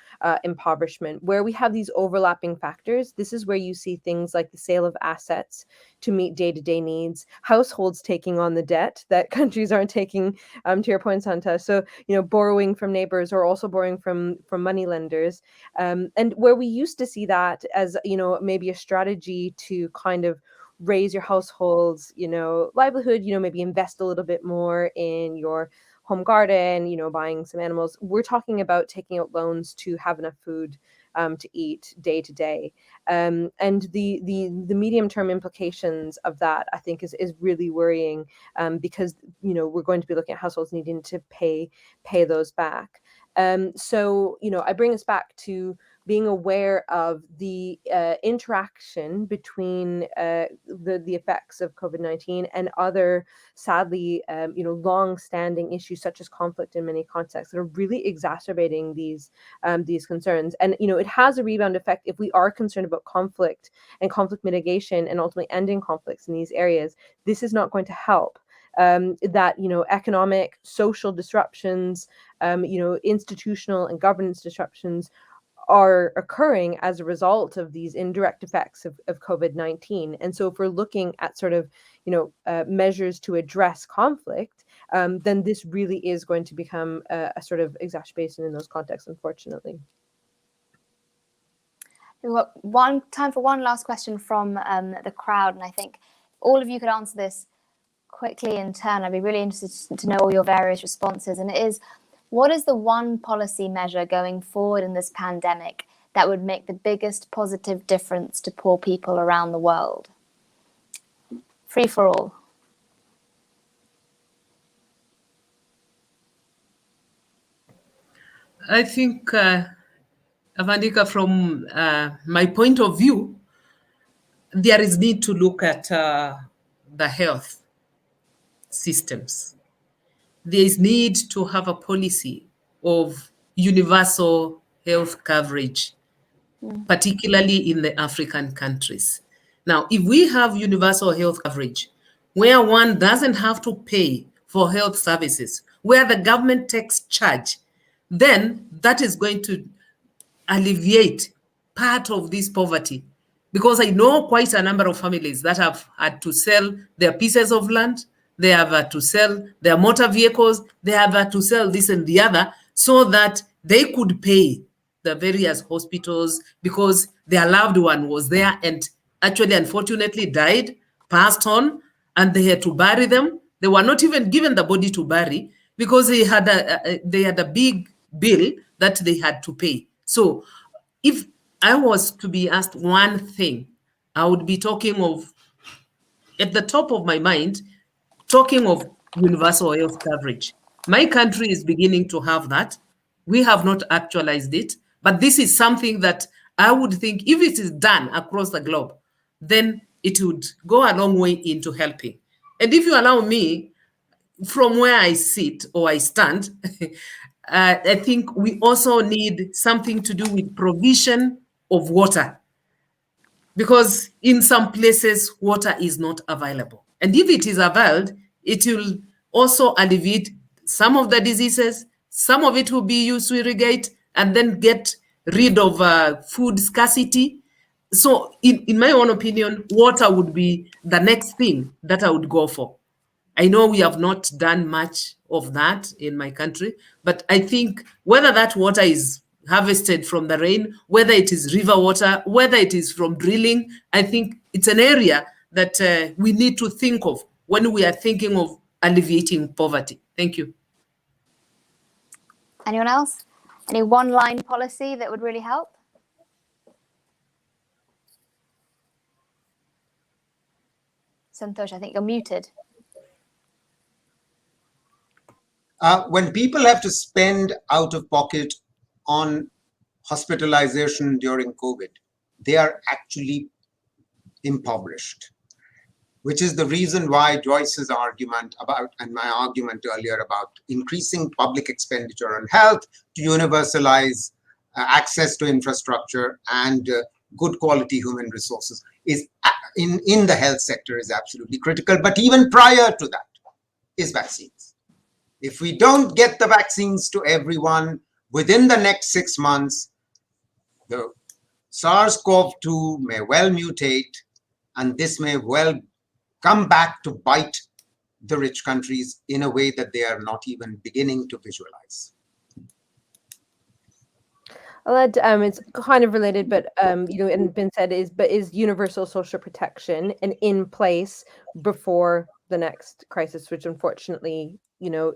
impoverishment. Where we have these overlapping factors, this is where you see things like the sale of assets to meet day-to-day needs, households taking on the debt that countries aren't taking, to your point, Santa. So, you know, borrowing from neighbors or also borrowing from money lenders. And where we used to see that as, you know, maybe a strategy to kind of raise your household's, you know, livelihood, you know, maybe invest a little bit more in your home garden, you know, buying some animals. We're talking about taking out loans to have enough food to eat day to day. And the medium term implications of that, I think, is really worrying because, you know, we're going to be looking at households needing to pay those back. So, you know, I bring us back to being aware of the interaction between the effects of COVID-19 and other, sadly, you know, long-standing issues such as conflict in many contexts that are really exacerbating these concerns. And, you know, it has a rebound effect if we are concerned about conflict and conflict mitigation and ultimately ending conflicts in these areas. This is not going to help. That, you know, economic, social disruptions, you know, institutional and governance disruptions are occurring as a result of these indirect effects of COVID-19. And so if we're looking at sort of, you know, measures to address conflict, then this really is going to become a sort of exacerbation in those contexts, unfortunately. We've got time for one last question from the crowd, and I think all of you could answer this quickly in turn. I'd be really interested to know all your various responses, and it is, what is the one policy measure going forward in this pandemic that would make the biggest positive difference to poor people around the world? Free for all. I think, Avantika, from my point of view, there is need to look at the health systems. There is need to have a policy of universal health coverage, particularly in the African countries. Now, if we have universal health coverage, where one doesn't have to pay for health services, where the government takes charge, then that is going to alleviate part of this poverty. Because I know quite a number of families that have had to sell their pieces of land, they have had to sell their motor vehicles, they have had to sell this and the other so that they could pay the various hospitals because their loved one was there and actually, unfortunately, died, passed on, and they had to bury them. They were not even given the body to bury because they had a big bill that they had to pay. So if I was to be asked one thing, I would be talking of, at the top of my mind, talking of universal health coverage. My country is beginning to have that. We have not actualized it, but this is something that I would think if it is done across the globe, then it would go a long way into helping. And if you allow me, from where I sit or I stand, I think we also need something to do with provision of water, because in some places water is not available. And if it is availed, it will also alleviate some of the diseases. Some of it will be used to irrigate and then get rid of food scarcity. So in my own opinion, water would be the next thing that I would go for. I know we have not done much of that in my country, but I think whether that water is harvested from the rain, whether it is river water, whether it is from drilling, I think it's an area that we need to think of when we are thinking of alleviating poverty. Thank you. Anyone else? Any one-line policy that would really help? Santosh, I think you're muted. When people have to spend out of pocket on hospitalization during COVID, they are actually impoverished, which is the reason why Joyce's argument about, and my argument earlier about increasing public expenditure on health to universalize access to infrastructure and good quality human resources is in the health sector is absolutely critical. But even prior to that is vaccines. If we don't get the vaccines to everyone within the next 6 months, the SARS-CoV-2 may well mutate, and this may well come back to bite the rich countries in a way that they are not even beginning to visualize. I'll add, it's kind of related, but and been said is universal social protection and in place before the next crisis, which unfortunately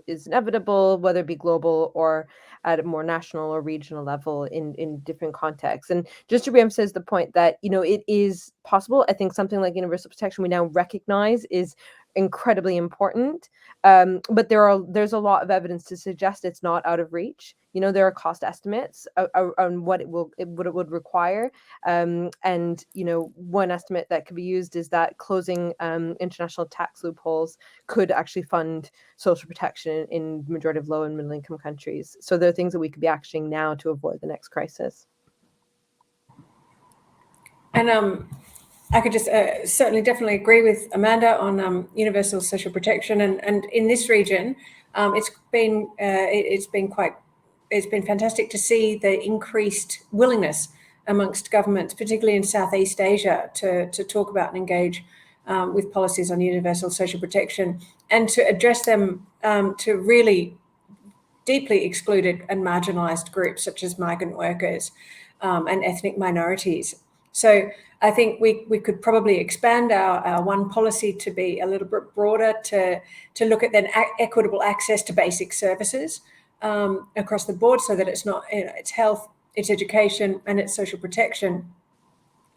is inevitable, whether it be global or at a more national or regional level in different contexts. And just to reemphasize the point that it is possible. I think something like universal protection we now recognize is incredibly important, but there's a lot of evidence to suggest it's not out of reach. There are cost estimates on what it would require, and one estimate that could be used is that closing international tax loopholes could actually fund social protection in the majority of low and middle income countries. So there are things that we could be actioning now to avoid the next crisis. And I could just certainly definitely agree with Amanda on universal social protection, and in this region, it's been fantastic to see the increased willingness amongst governments, particularly in Southeast Asia, to talk about and engage with policies on universal social protection and to address them to really deeply excluded and marginalised groups such as migrant workers and ethnic minorities. So I think we could probably expand our one policy to be a little bit broader to look at then equitable access to basic services across the board, so that it's not it's health, it's education, and it's social protection,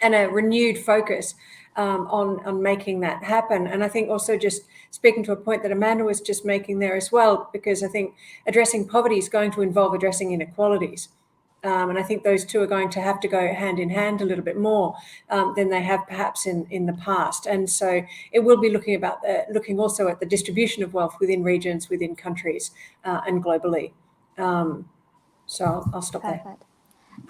and a renewed focus on making that happen. And I think also just speaking to a point that Amanda was just making there as well, because I think addressing poverty is going to involve addressing inequalities. And I think those two are going to have to go hand in hand a little bit more than they have perhaps in the past. And so it will be looking also at the distribution of wealth within regions, within countries, and globally. So I'll stop there. Perfect.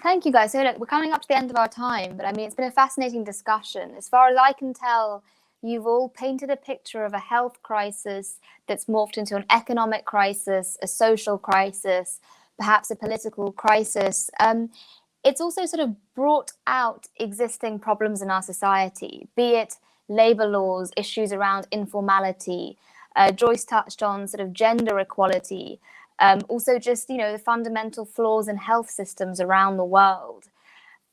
Thank you, guys. So look, we're coming up to the end of our time, but I mean, it's been a fascinating discussion. As far as I can tell, you've all painted a picture of a health crisis that's morphed into an economic crisis, a social crisis, perhaps a political crisis. It's also sort of brought out existing problems in our society, be it labour laws, issues around informality. Joyce touched on sort of gender equality. Also just, the fundamental flaws in health systems around the world.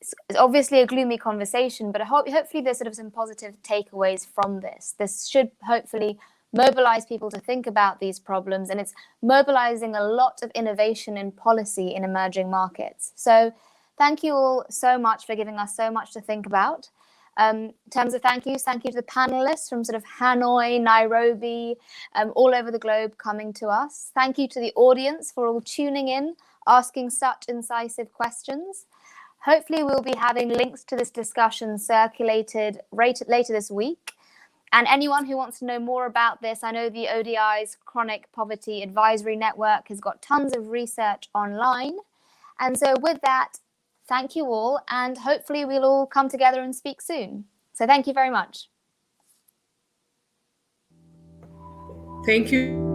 It's obviously a gloomy conversation, but hopefully there's sort of some positive takeaways from this. This should hopefully mobilize people to think about these problems, and it's mobilizing a lot of innovation in policy in emerging markets. So thank you all so much for giving us so much to think about. In terms of thank you to the panelists from sort of Hanoi, Nairobi, all over the globe coming to us. Thank you to the audience for all tuning in, asking such incisive questions. Hopefully we'll be having links to this discussion circulated later this week. And anyone who wants to know more about this, I know the ODI's Chronic Poverty Advisory Network has got tons of research online. And so with that, thank you all, and hopefully we'll all come together and speak soon. So thank you very much. Thank you.